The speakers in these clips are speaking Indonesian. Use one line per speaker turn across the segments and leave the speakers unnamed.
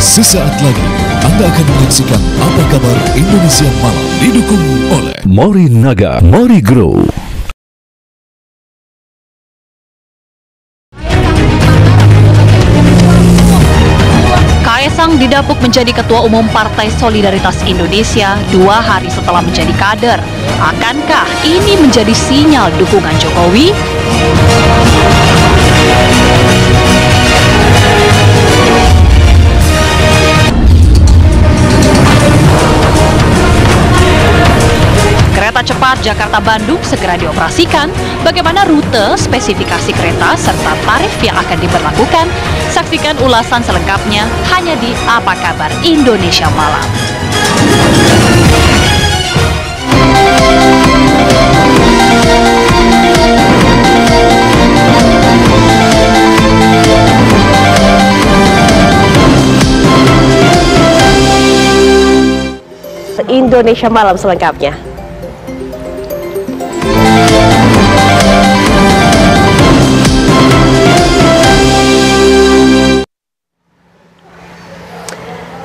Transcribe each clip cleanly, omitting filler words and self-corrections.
Sesaat lagi Anda akan menyaksikan Apa Kabar Indonesia Malam, didukung oleh
Morinaga, Morigrow.
Kaesang didapuk menjadi Ketua Umum Partai Solidaritas Indonesia 2 hari setelah menjadi kader. Akankah ini menjadi sinyal dukungan Jokowi? Kereta cepat Jakarta-Bandung segera dioperasikan. Bagaimana rute, spesifikasi kereta, serta tarif yang akan diberlakukan? Saksikan ulasan selengkapnya hanya di Apa Kabar Indonesia Malam.
Indonesia Malam selengkapnya.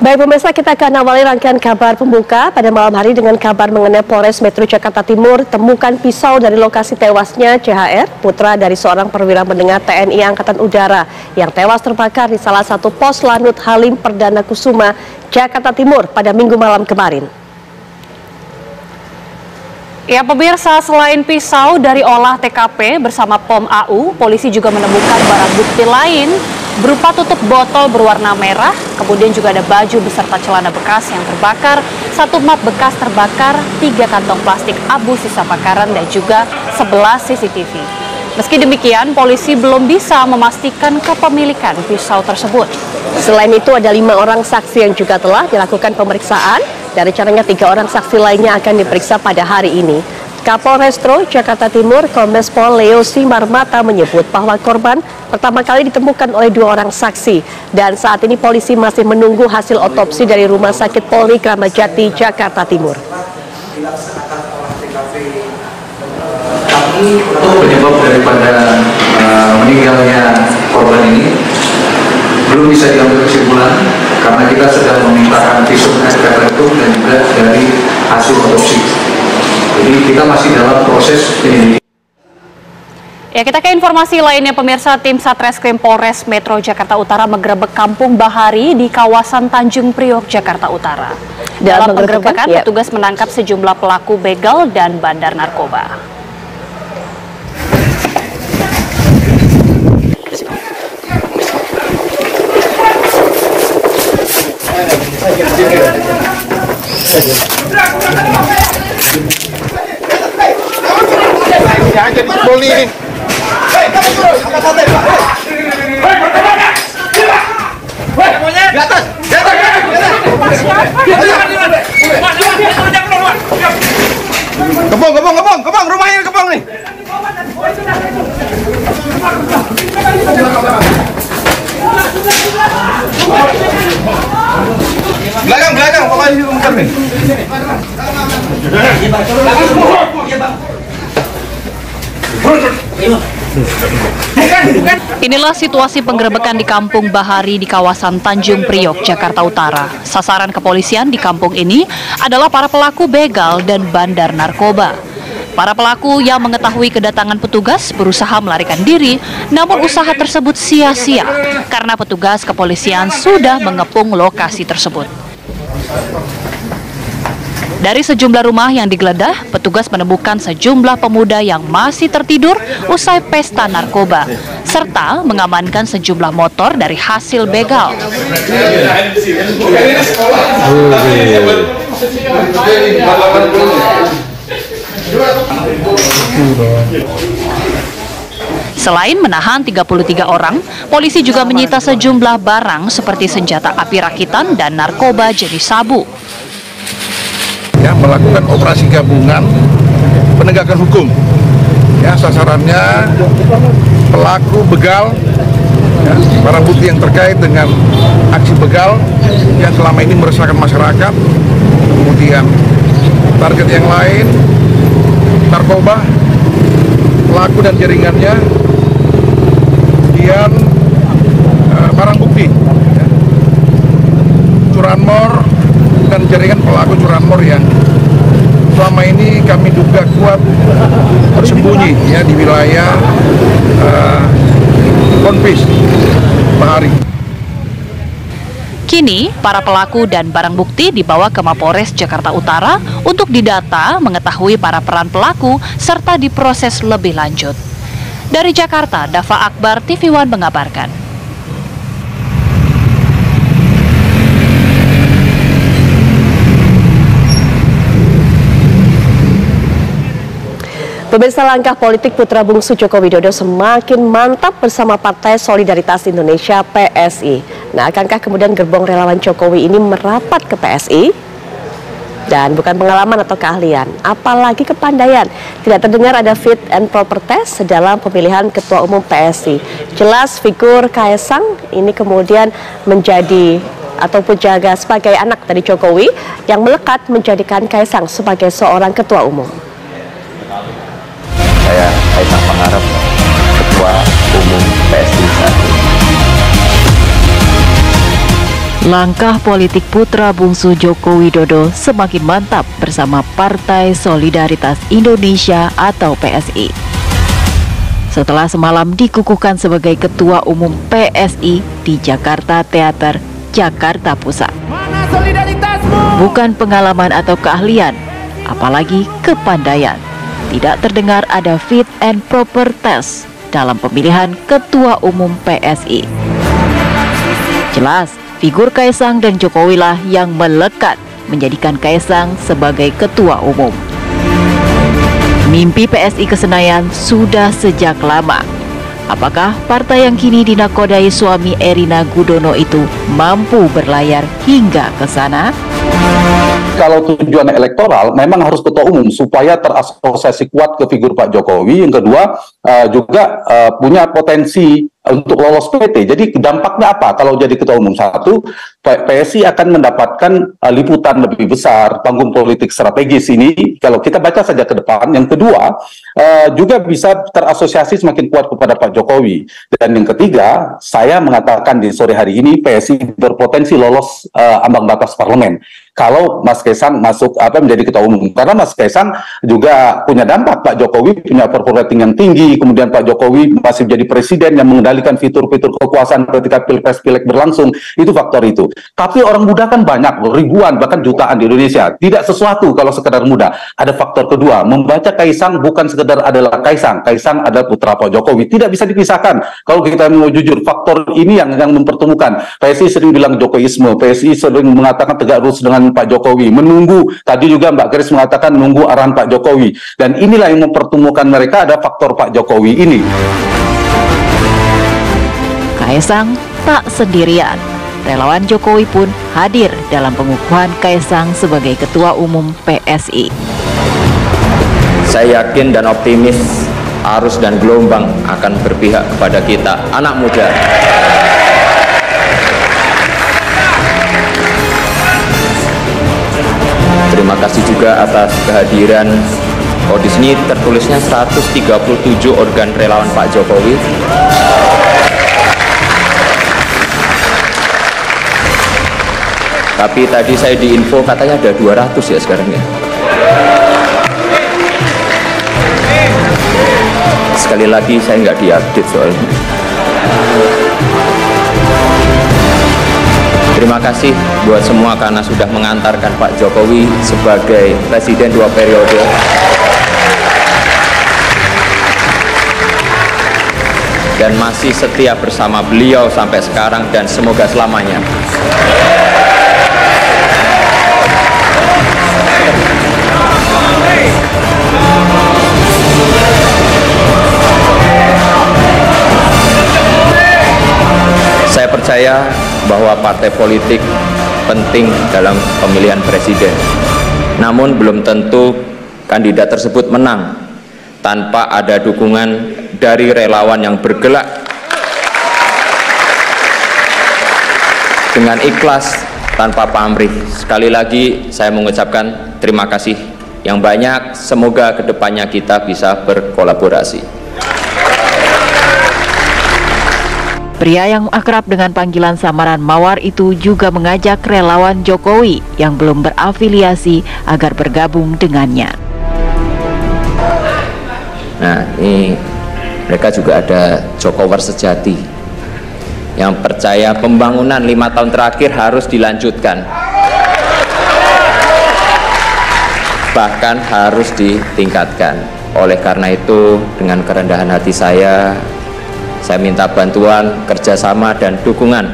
Baik pemirsa, kita akan awali rangkaian kabar pembuka pada malam hari dengan kabar mengenai Polres Metro Jakarta Timur temukan pisau dari lokasi tewasnya CHR, putra dari seorang perwira menengah TNI Angkatan Udara yang tewas terbakar di salah satu pos Lanut Halim Perdana Kusuma, Jakarta Timur pada Minggu malam kemarin.
Ya pemirsa, selain pisau dari olah TKP bersama POM AU, polisi juga menemukan barang bukti lain berupa tutup botol berwarna merah, kemudian juga ada baju beserta celana bekas yang terbakar, 1 map bekas terbakar, 3 kantong plastik abu sisa bakaran dan juga 11 CCTV. Meski demikian, polisi belum bisa memastikan kepemilikan pisau tersebut.
Selain itu ada 5 orang saksi yang juga telah dilakukan pemeriksaan. Dan rencananya 3 orang saksi lainnya akan diperiksa pada hari ini. Kapolrestro Jakarta Timur Kombes Pol Leo Simarmata menyebut bahwa korban pertama kali ditemukan oleh 2 orang saksi. Dan saat ini polisi masih menunggu hasil otopsi dari Rumah Sakit Polri Kramat Jati, Jakarta Timur.
Untuk penyebab daripada meninggalnya korban ini belum bisa diambil kesimpulan karena kita sedang memintakan visum eksternum dan juga dari hasil otopsi. Jadi kita masih dalam proses penyelidikan.
Ya, kita ke informasi lainnya pemirsa. Tim Satreskrim Polres Metro Jakarta Utara menggerebek Kampung Bahari di kawasan Tanjung Priok, Jakarta Utara. Dalam penggerebekan, petugas menangkap sejumlah pelaku begal dan bandar narkoba.
Kebong, rumahnya kebong nih. Belakang, pokoknya di rumah nih.
Inilah situasi penggerebekan di Kampung Bahari di kawasan Tanjung Priok, Jakarta Utara. Sasaran kepolisian di kampung ini adalah para pelaku begal dan bandar narkoba. Para pelaku yang mengetahui kedatangan petugas berusaha melarikan diri, namun usaha tersebut sia-sia karena petugas kepolisian sudah mengepung lokasi tersebut. Dari sejumlah rumah yang digeledah, petugas menemukan sejumlah pemuda yang masih tertidur usai pesta narkoba, serta mengamankan sejumlah motor dari hasil begal. Selain menahan 33 orang, polisi juga menyita sejumlah barang seperti senjata api rakitan dan narkoba jenis sabu.
Ya, melakukan operasi gabungan penegakan hukum. Ya, sasarannya pelaku begal, ya, barang bukti yang terkait dengan aksi begal yang selama ini meresahkan masyarakat. Kemudian target yang lain, narkoba, pelaku dan jaringannya, kemudian barang bukti, ya, jaringan pelaku curanmor yang selama ini kami duga kuat bersembunyi ya di wilayah Konfis Bahari.
Kini, para pelaku dan barang bukti dibawa ke Mapolres Jakarta Utara untuk didata, mengetahui para peran pelaku, serta diproses lebih lanjut. Dari Jakarta, Dava Akbar, TV One mengabarkan.
Pemirsa, langkah politik putra bungsu Joko Widodo semakin mantap bersama Partai Solidaritas Indonesia (PSI). Nah, akankah kemudian gerbong relawan Jokowi ini merapat ke PSI? Dan bukan pengalaman atau keahlian, apalagi kepandaian. Tidak terdengar ada fit and proper test dalam pemilihan Ketua Umum PSI. Jelas figur Kaesang ini kemudian menjadi ataupun jaga sebagai anak dari Jokowi yang melekat menjadikan Kaesang sebagai seorang Ketua Umum.
Saya Kaesang Pangarep, Ketua Umum PSI saat ini.
Langkah politik putra bungsu Joko Widodo semakin mantap bersama Partai Solidaritas Indonesia atau PSI. Setelah semalam dikukuhkan sebagai Ketua Umum PSI di Jakarta Theater, Jakarta Pusat.
Mana solidaritasmu?
Bukan pengalaman atau keahlian, apalagi kepandaian. Tidak terdengar ada fit and proper test dalam pemilihan Ketua Umum PSI. Jelas, figur Kaesang dan Jokowi lah yang melekat menjadikan Kaesang sebagai Ketua Umum. Mimpi PSI ke Senayan sudah sejak lama. Apakah partai yang kini dinakodai suami Erina Gudono itu mampu berlayar hingga ke sana?
Kalau tujuan elektoral memang harus ketua umum supaya terasosiasi kuat ke figur Pak Jokowi. Yang kedua juga punya potensi untuk lolos PT. Jadi dampaknya apa kalau jadi ketua umum? Satu, PSI akan mendapatkan liputan lebih besar, panggung politik strategis ini kalau kita baca saja ke depan. Yang kedua, juga bisa terasosiasi semakin kuat kepada Pak Jokowi. Dan yang ketiga, saya mengatakan di sore hari ini PSI berpotensi lolos ambang batas parlemen kalau Mas Kaesang masuk menjadi ketua umum. Karena Mas Kaesang juga punya dampak. Pak Jokowi punya approval rating yang tinggi, kemudian Pak Jokowi masih menjadi presiden yang mengendalikan fitur-fitur kekuasaan ketika pilpres-pileg berlangsung. Itu faktor itu. Tapi orang muda kan banyak, ribuan bahkan jutaan di Indonesia. Tidak sesuatu kalau sekedar muda. Ada faktor kedua, membaca Kaesang bukan sekedar adalah Kaesang. Kaesang adalah putra Pak Jokowi. Tidak bisa dipisahkan. Kalau kita mau jujur, faktor ini yang mempertemukan. PSI sering bilang Jokowisme, PSI sering mengatakan tegak lurus dengan Pak Jokowi, menunggu, tadi juga Mbak Grace mengatakan menunggu arahan Pak Jokowi, dan inilah yang mempertemukan mereka, ada faktor Pak Jokowi ini.
Kaesang tak sendirian. Relawan Jokowi pun hadir dalam pengukuhan Kaesang sebagai Ketua Umum PSI.
Saya yakin dan optimis arus dan gelombang akan berpihak kepada kita, anak muda. Terima kasih juga atas kehadiran. Di sini tertulisnya 137 organ relawan Pak Jokowi. Tapi tadi saya diinfo katanya ada 200 ya sekarang ya. Sekali lagi saya nggak diupdate soalnya. Terima kasih buat semua karena sudah mengantarkan Pak Jokowi sebagai presiden 2 periode. Dan masih setia bersama beliau sampai sekarang dan semoga selamanya. Saya percaya bahwa partai politik penting dalam pemilihan presiden. Namun belum tentu kandidat tersebut menang tanpa ada dukungan dari relawan yang bergerak dengan ikhlas tanpa pamrih. Sekali lagi saya mengucapkan terima kasih yang banyak. Semoga kedepannya kita bisa berkolaborasi.
Pria yang akrab dengan panggilan samaran Mawar itu juga mengajak relawan Jokowi yang belum berafiliasi agar bergabung dengannya.
Nah, ini mereka juga ada Jokowers sejati yang percaya pembangunan 5 tahun terakhir harus dilanjutkan, bahkan harus ditingkatkan. Oleh karena itu, dengan kerendahan hati saya minta bantuan, kerjasama, dan dukungan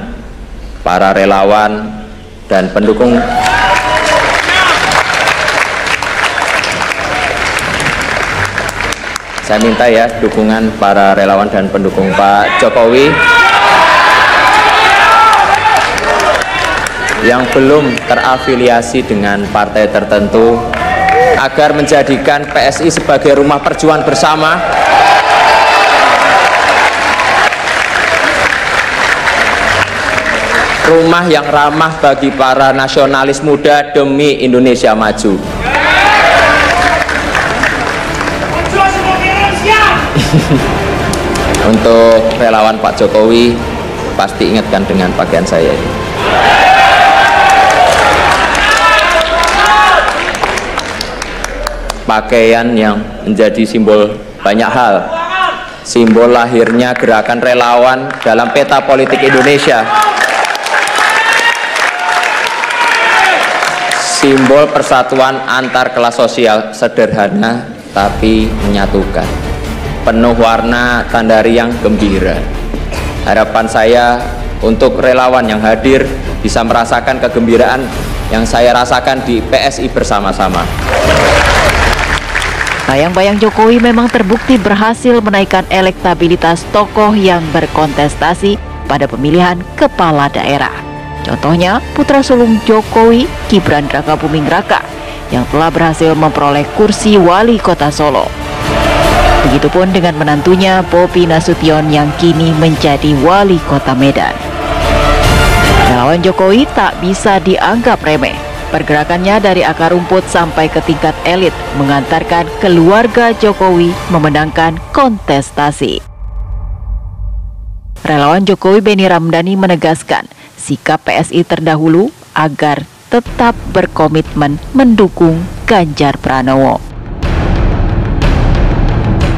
para relawan dan pendukung dukungan para relawan dan pendukung Pak Jokowi yang belum terafiliasi dengan partai tertentu agar menjadikan PSI sebagai rumah perjuangan bersama, rumah yang ramah bagi para nasionalis muda demi Indonesia maju. Untuk relawan Pak Jokowi, pasti ingatkan dengan pakaian saya ini. Pakaian yang menjadi simbol banyak hal, simbol lahirnya gerakan relawan dalam peta politik Indonesia, simbol persatuan antar kelas sosial, sederhana tapi menyatukan, penuh warna tanda riang gembira. Harapan saya untuk relawan yang hadir bisa merasakan kegembiraan yang saya rasakan di PSI bersama-sama.
Bayang-bayang Jokowi memang terbukti berhasil menaikkan elektabilitas tokoh yang berkontestasi pada pemilihan kepala daerah. Contohnya putra sulung Jokowi, Gibran Rakabuming Raka, yang telah berhasil memperoleh kursi wali kota Solo. Begitupun dengan menantunya Bobi Nasution yang kini menjadi wali kota Medan. Relawan Jokowi tak bisa dianggap remeh. Pergerakannya dari akar rumput sampai ke tingkat elit mengantarkan keluarga Jokowi memenangkan kontestasi. Relawan Jokowi Beni Ramdhani menegaskan sikap PSI terdahulu agar tetap berkomitmen mendukung Ganjar Pranowo.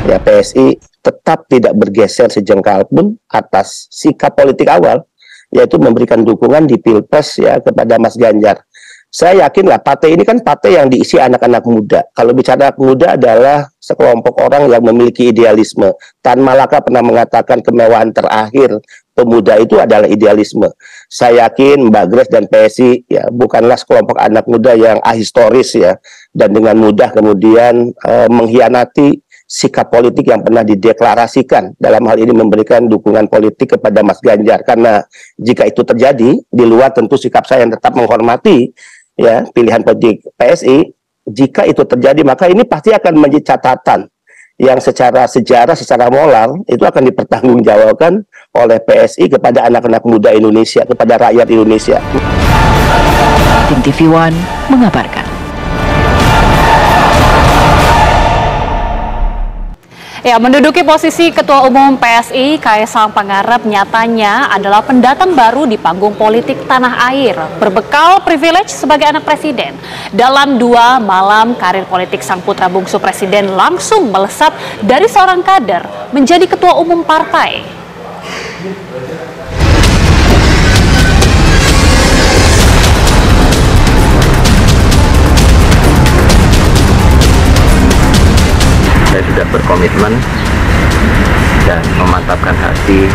Ya, PSI tetap tidak bergeser sejengkal pun atas sikap politik awal, yaitu memberikan dukungan di Pilpres ya kepada Mas Ganjar. Saya yakin lah partai ini kan partai yang diisi anak-anak muda. Kalau bicara anak muda adalah sekelompok orang yang memiliki idealisme. Tan Malaka pernah mengatakan kemewahan terakhir pemuda itu adalah idealisme. Saya yakin Mbak Grace dan PSI ya bukanlah sekelompok anak muda yang ahistoris ya, dan dengan mudah kemudian mengkhianati sikap politik yang pernah dideklarasikan, dalam hal ini memberikan dukungan politik kepada Mas Ganjar. Karena jika itu terjadi, di luar tentu sikap saya yang tetap menghormati ya pilihan politik PSI, jika itu terjadi maka ini pasti akan menjadi catatan yang secara sejarah, secara moral itu akan dipertanggungjawabkan oleh PSI kepada anak-anak muda Indonesia, kepada rakyat Indonesia.
Tim TV One mengabarkan.
Ya, menduduki posisi Ketua Umum PSI, Kaesang Pangarep nyatanya adalah pendatang baru di panggung politik tanah air, berbekal privilege sebagai anak presiden. Dalam 2 malam karir politik sang putra bungsu presiden langsung melesat dari seorang kader menjadi Ketua Umum partai.
Saya sudah berkomitmen dan memantapkan hati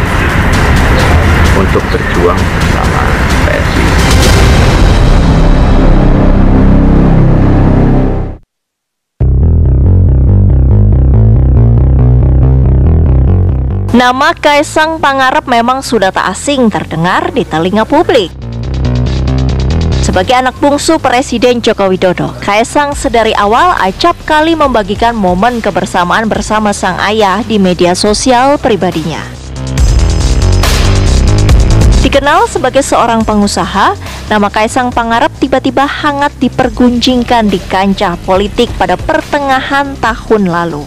untuk berjuang bersama PSI.
Nama Kaesang Pangarep memang sudah tak asing terdengar di telinga publik. Sebagai anak bungsu Presiden Joko Widodo, Kaesang sedari awal acap kali membagikan momen kebersamaan bersama sang ayah di media sosial pribadinya. Dikenal sebagai seorang pengusaha, nama Kaesang Pangarep tiba-tiba hangat dipergunjingkan di kancah politik pada pertengahan tahun lalu.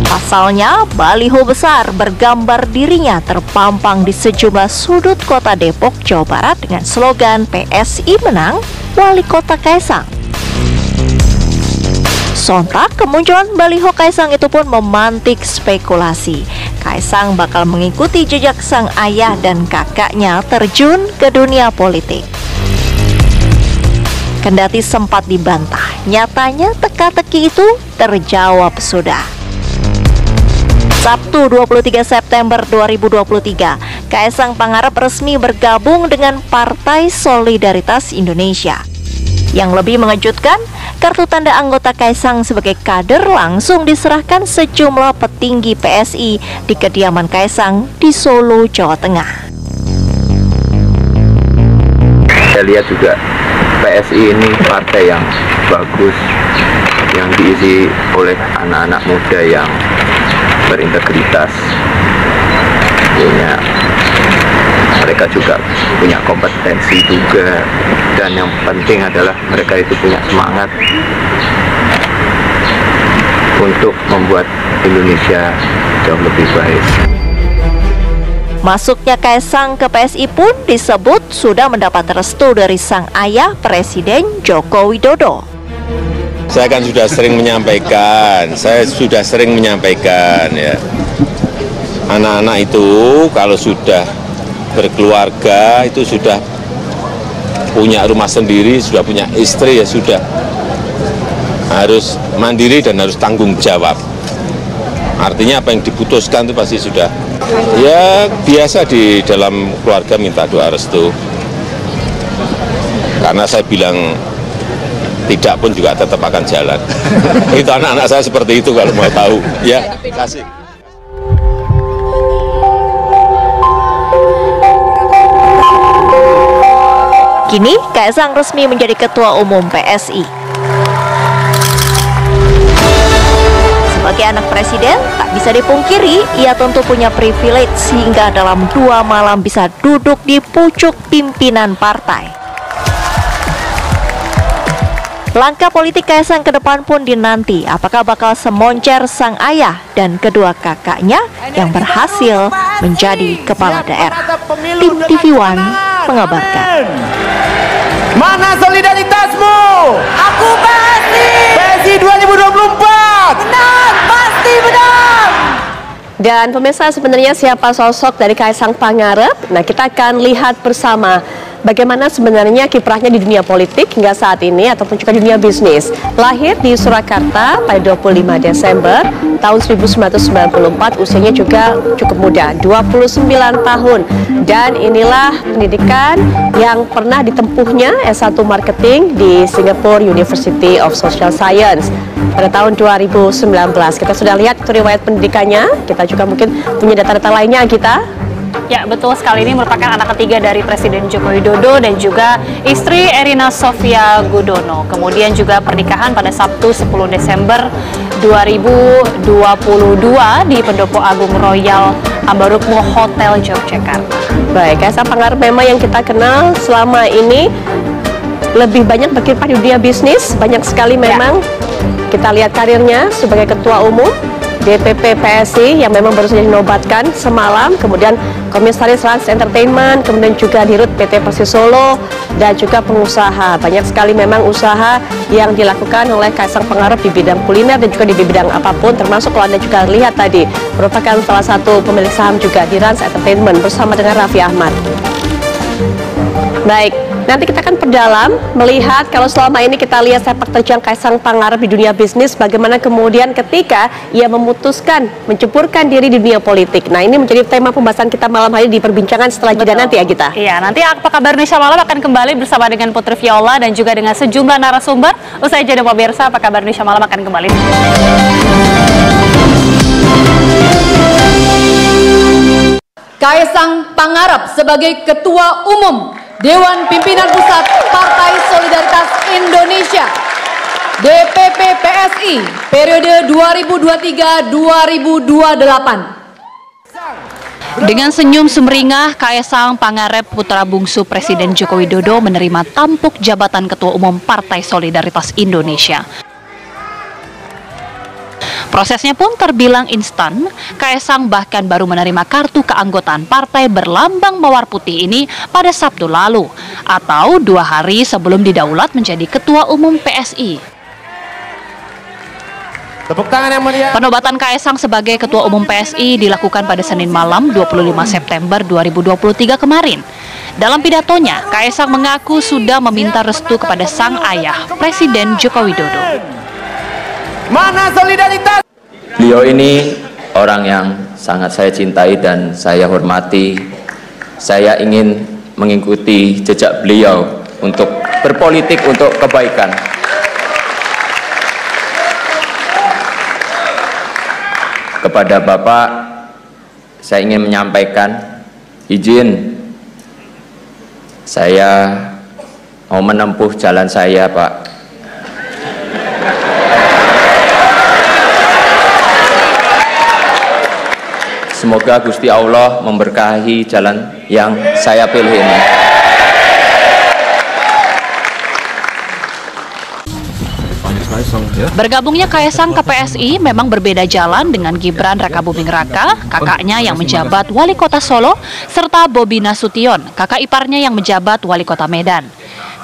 Pasalnya, baliho besar bergambar dirinya terpampang di sejumlah sudut kota Depok, Jawa Barat dengan slogan PSI menang, Wali Kota Kaisang. Sontak kemunculan baliho Kaisang itu pun memantik spekulasi. Kaisang bakal mengikuti jejak sang ayah dan kakaknya terjun ke dunia politik. Kendati sempat dibantah, nyatanya teka-teki itu terjawab sudah. Sabtu 23 September 2023, Kaisang Pangarep resmi bergabung dengan Partai Solidaritas Indonesia. Yang lebih mengejutkan, kartu tanda anggota Kaisang sebagai kader langsung diserahkan sejumlah petinggi PSI di kediaman Kaisang di Solo, Jawa Tengah.
Saya lihat juga PSI ini partai yang bagus, yang diisi oleh anak-anak muda yang berintegritas, mereka juga punya kompetensi juga, dan yang penting adalah mereka itu punya semangat untuk membuat Indonesia jauh lebih baik.
Masuknya Kaisang ke PSI pun disebut sudah mendapat restu dari sang ayah Presiden Joko Widodo.
Saya kan sudah sering menyampaikan, ya, anak-anak itu kalau sudah berkeluarga, itu sudah punya rumah sendiri, sudah punya istri, ya sudah harus mandiri dan harus tanggung jawab. Artinya apa yang diputuskan itu pasti sudah, ya biasa di dalam keluarga minta doa restu. Karena saya bilang tidak pun juga tetap akan jalan. Itu anak-anak saya seperti itu kalau mau tahu. Ya, kasih.
Kini Kaisang resmi menjadi Ketua Umum PSI. Sebagai anak presiden, tak bisa dipungkiri ia tentu punya privilege sehingga dalam 2 malam bisa duduk di pucuk pimpinan partai. Langkah politik Kaisang ke depan pun dinanti, apakah bakal semoncer sang ayah dan kedua kakaknya yang berhasil menjadi kepala daerah. Tim TV One mengabarkan.
Mana solidaritasmu? Aku PSI 2024. Benar, pasti benar.
Dan pemirsa, sebenarnya siapa sosok dari Kaisang Pangarep? Nah, kita akan lihat bersama bagaimana sebenarnya kiprahnya di dunia politik hingga saat ini ataupun juga dunia bisnis. Lahir di Surakarta pada 25 Desember tahun 1994, usianya juga cukup muda, 29 tahun. Dan inilah pendidikan yang pernah ditempuhnya, S1 Marketing di Singapore University of Social Science pada tahun 2019. Kita sudah lihat itu riwayat pendidikannya, kita juga mungkin punya data-data lainnya, kita.
Ya, betul sekali, ini merupakan anak ketiga dari Presiden Joko Widodo dan juga istri Erina Sofia Gudono. Kemudian juga pernikahan pada Sabtu 10 Desember 2022 di Pendopo Agung Royal Ambarukmo Hotel Yogyakarta.
Baik, Kaisang Pangarep memang yang kita kenal selama ini lebih banyak berkiprah di dunia bisnis, banyak sekali memang. Kita lihat karirnya sebagai Ketua Umum DPP PSI yang memang baru saja dinobatkan semalam, kemudian Komisaris Rans Entertainment, kemudian juga Dirut PT Persis Solo, dan juga pengusaha. Banyak sekali memang usaha yang dilakukan oleh Kaisang Pangarep di bidang kuliner dan juga di bidang apapun, termasuk kalau Anda juga lihat tadi, merupakan salah satu pemilik saham juga di Rans Entertainment bersama dengan Raffi Ahmad. Baik, nanti kita akan perdalam melihat kalau selama ini kita lihat sepak terjang Kaisang Pangarep di dunia bisnis, bagaimana kemudian ketika ia memutuskan menceburkan diri di dunia politik. Nah, ini menjadi tema pembahasan kita malam hari di perbincangan setelah jeda nanti ya, Gita.
Iya, nanti Apa Kabar Indonesia Malam akan kembali bersama dengan Putri Viola dan juga dengan sejumlah narasumber. Usai jeda pemirsa, Apa Kabar Indonesia Malam akan kembali.
Kaisang Pangarep sebagai Ketua Umum Dewan Pimpinan Pusat Partai Solidaritas Indonesia DPP PSI periode 2023-2028.
Dengan senyum sumringah, Kaisang Pangarep putra bungsu Presiden Joko Widodo menerima tampuk jabatan Ketua Umum Partai Solidaritas Indonesia. Prosesnya pun terbilang instan. Kaesang bahkan baru menerima kartu keanggotaan partai berlambang mawar putih ini pada Sabtu lalu, atau 2 hari sebelum didaulat menjadi Ketua Umum PSI.
Tepuk tangan yang meriah.
Penobatan Kaesang sebagai Ketua Umum PSI dilakukan pada Senin malam 25 September 2023 kemarin. Dalam pidatonya, Kaesang mengaku sudah meminta restu kepada sang ayah, Presiden Joko Widodo.
Mana solidaritas?
Beliau ini orang yang sangat saya cintai dan saya hormati. Saya ingin mengikuti jejak beliau untuk berpolitik untuk kebaikan. Kepada Bapak, saya ingin menyampaikan izin saya mau menempuh jalan saya, Pak. Semoga Gusti Allah memberkahi jalan yang saya pilih ini.
Bergabungnya Kaesang ke PSI memang berbeda jalan dengan Gibran Rakabuming Raka, kakaknya yang menjabat Wali Kota Solo, serta Bobi Nasution, kakak iparnya yang menjabat Wali Kota Medan.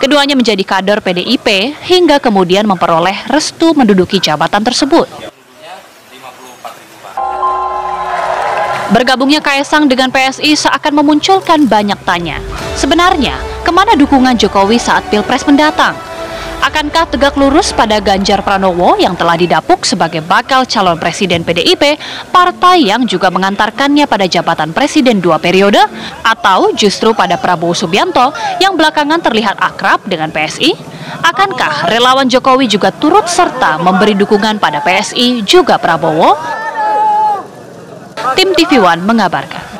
Keduanya menjadi kader PDIP hingga kemudian memperoleh restu menduduki jabatan tersebut. Bergabungnya Kaesang dengan PSI seakan memunculkan banyak tanya. Sebenarnya, kemana dukungan Jokowi saat Pilpres mendatang? Akankah tegak lurus pada Ganjar Pranowo yang telah didapuk sebagai bakal calon presiden PDIP, partai yang juga mengantarkannya pada jabatan presiden 2 periode, atau justru pada Prabowo Subianto yang belakangan terlihat akrab dengan PSI? Akankah relawan Jokowi juga turut serta memberi dukungan pada PSI juga Prabowo? Tim TV One mengabarkan.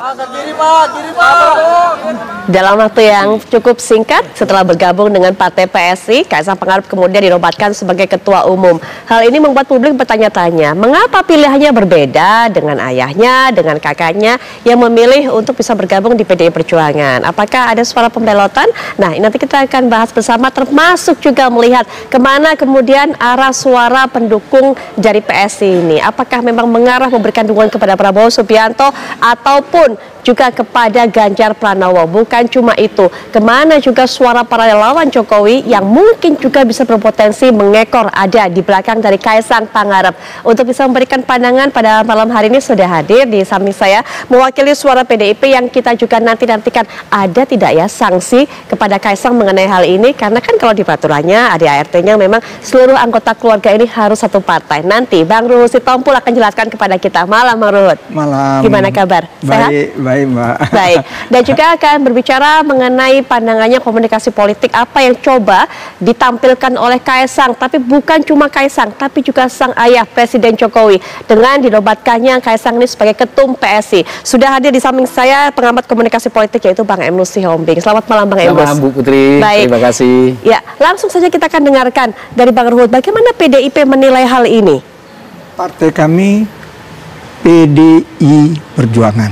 Dalam waktu yang cukup singkat setelah bergabung dengan Partai PSI, Kaesang Pangarep kemudian dinobatkan sebagai Ketua Umum. Hal ini membuat publik bertanya-tanya, mengapa pilihannya berbeda dengan ayahnya, dengan kakaknya yang memilih untuk bisa bergabung di PDI Perjuangan? Apakah ada suara pembelotan? Nah, nanti kita akan bahas bersama, termasuk juga melihat kemana kemudian arah suara pendukung dari PSI ini. Apakah memang mengarah memberikan dukungan kepada Prabowo Subianto ataupun juga kepada Ganjar Pranowo? Bukan cuma itu, kemana juga suara para relawan Jokowi yang mungkin juga bisa berpotensi mengekor ada di belakang dari Kaesang Pangarep. Untuk bisa memberikan pandangan pada malam hari ini sudah hadir di samping saya mewakili suara PDIP yang kita juga nantikan ada tidak ya sanksi kepada Kaesang mengenai hal ini, karena kan kalau di peraturannya ADART-nya memang seluruh anggota keluarga ini harus satu partai. Nanti Bang Ruhut Sitompul akan jelaskan kepada kita. Malam Bang Ruhut.
Malam.
Gimana kabar? Sehat?
Baik Mbak.
Baik, dan juga akan berbicara mengenai pandangannya komunikasi politik apa yang coba ditampilkan oleh Kaesang, tapi bukan cuma Kaesang, tapi juga sang ayah Presiden Jokowi dengan dinobatkannya Kaesang ini sebagai Ketum PSI. Sudah hadir di samping saya pengamat komunikasi politik yaitu Bang Emrus Sihombing. Selamat malam Bang Emrus.
Selamat malam Bu Putri.
Baik.
Terima kasih.
Ya, langsung saja kita akan dengarkan dari Bang Ruhut, bagaimana PDIP menilai hal ini?
Partai kami PDI Perjuangan,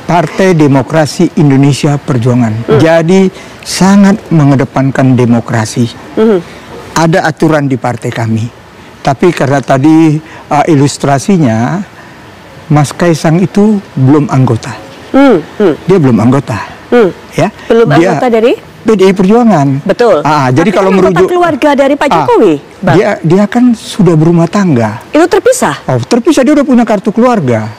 Partai Demokrasi Indonesia Perjuangan. Jadi sangat mengedepankan demokrasi. Ada aturan di partai kami. Tapi karena tadi ilustrasinya Mas Kaesang itu belum anggota. Dia belum anggota. Ya.
Belum anggota dari
PDI Perjuangan.
Betul.
Jadi kalau merujuk
keluarga dari Pak Jokowi, Bang.
Dia kan sudah berumah tangga.
Itu terpisah?
Oh, terpisah, dia udah punya kartu keluarga.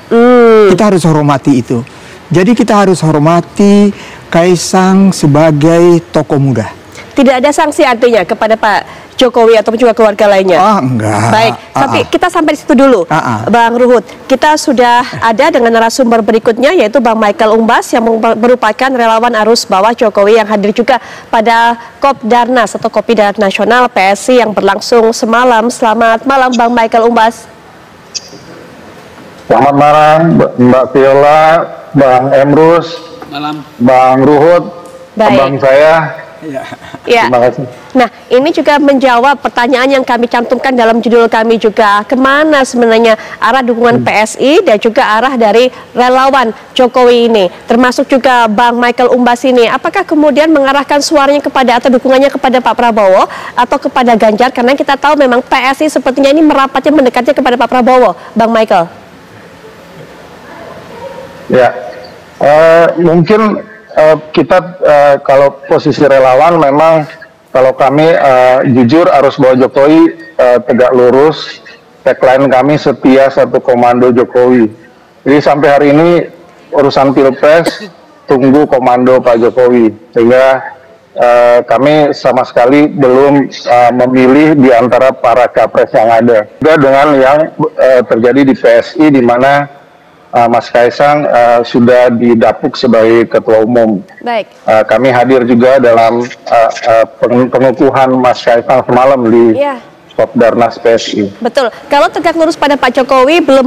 Kita harus hormati itu. Jadi kita harus hormati Kaesang sebagai tokoh muda.
Tidak ada sanksi artinya kepada Pak Jokowi atau juga keluarga lainnya?
Enggak.
Baik, tapi kita sampai di situ dulu. Bang Ruhut, kita sudah ada dengan narasumber berikutnya yaitu Bang Michael Umbas yang merupakan relawan arus bawah Jokowi yang hadir juga pada Kopdarnas atau Kopi Darat Nasional PSI yang berlangsung semalam. Selamat malam Bang Michael Umbas.
Selamat malam Mbak Viola, Bang Emrus, Bang Ruhut, abang saya.
Ya.
Terima kasih.
Nah, ini juga menjawab pertanyaan yang kami cantumkan dalam judul kami juga. Kemana sebenarnya arah dukungan PSI dan juga arah dari relawan Jokowi ini, termasuk juga Bang Michael Umbas ini. Apakah kemudian mengarahkan suaranya kepada atau dukungannya kepada Pak Prabowo atau kepada Ganjar? Karena kita tahu memang PSI sepertinya ini merapatnya mendekatnya kepada Pak Prabowo, Bang Michael.
Ya, mungkin kita kalau posisi relawan memang kalau kami jujur harus bawa Jokowi tegak lurus. Tagline kami setia satu komando Jokowi. Jadi sampai hari ini urusan pilpres tunggu komando Pak Jokowi, sehingga kami sama sekali belum memilih di antara para capres yang ada. Juga dengan yang terjadi di PSI di mana Mas Kaisang sudah didapuk sebagai ketua umum.
Baik.
Kami hadir juga dalam pengukuhan Mas Kaisang semalam di Kopdarnas PSI.
Betul. Kalau tegak lurus pada Pak Jokowi belum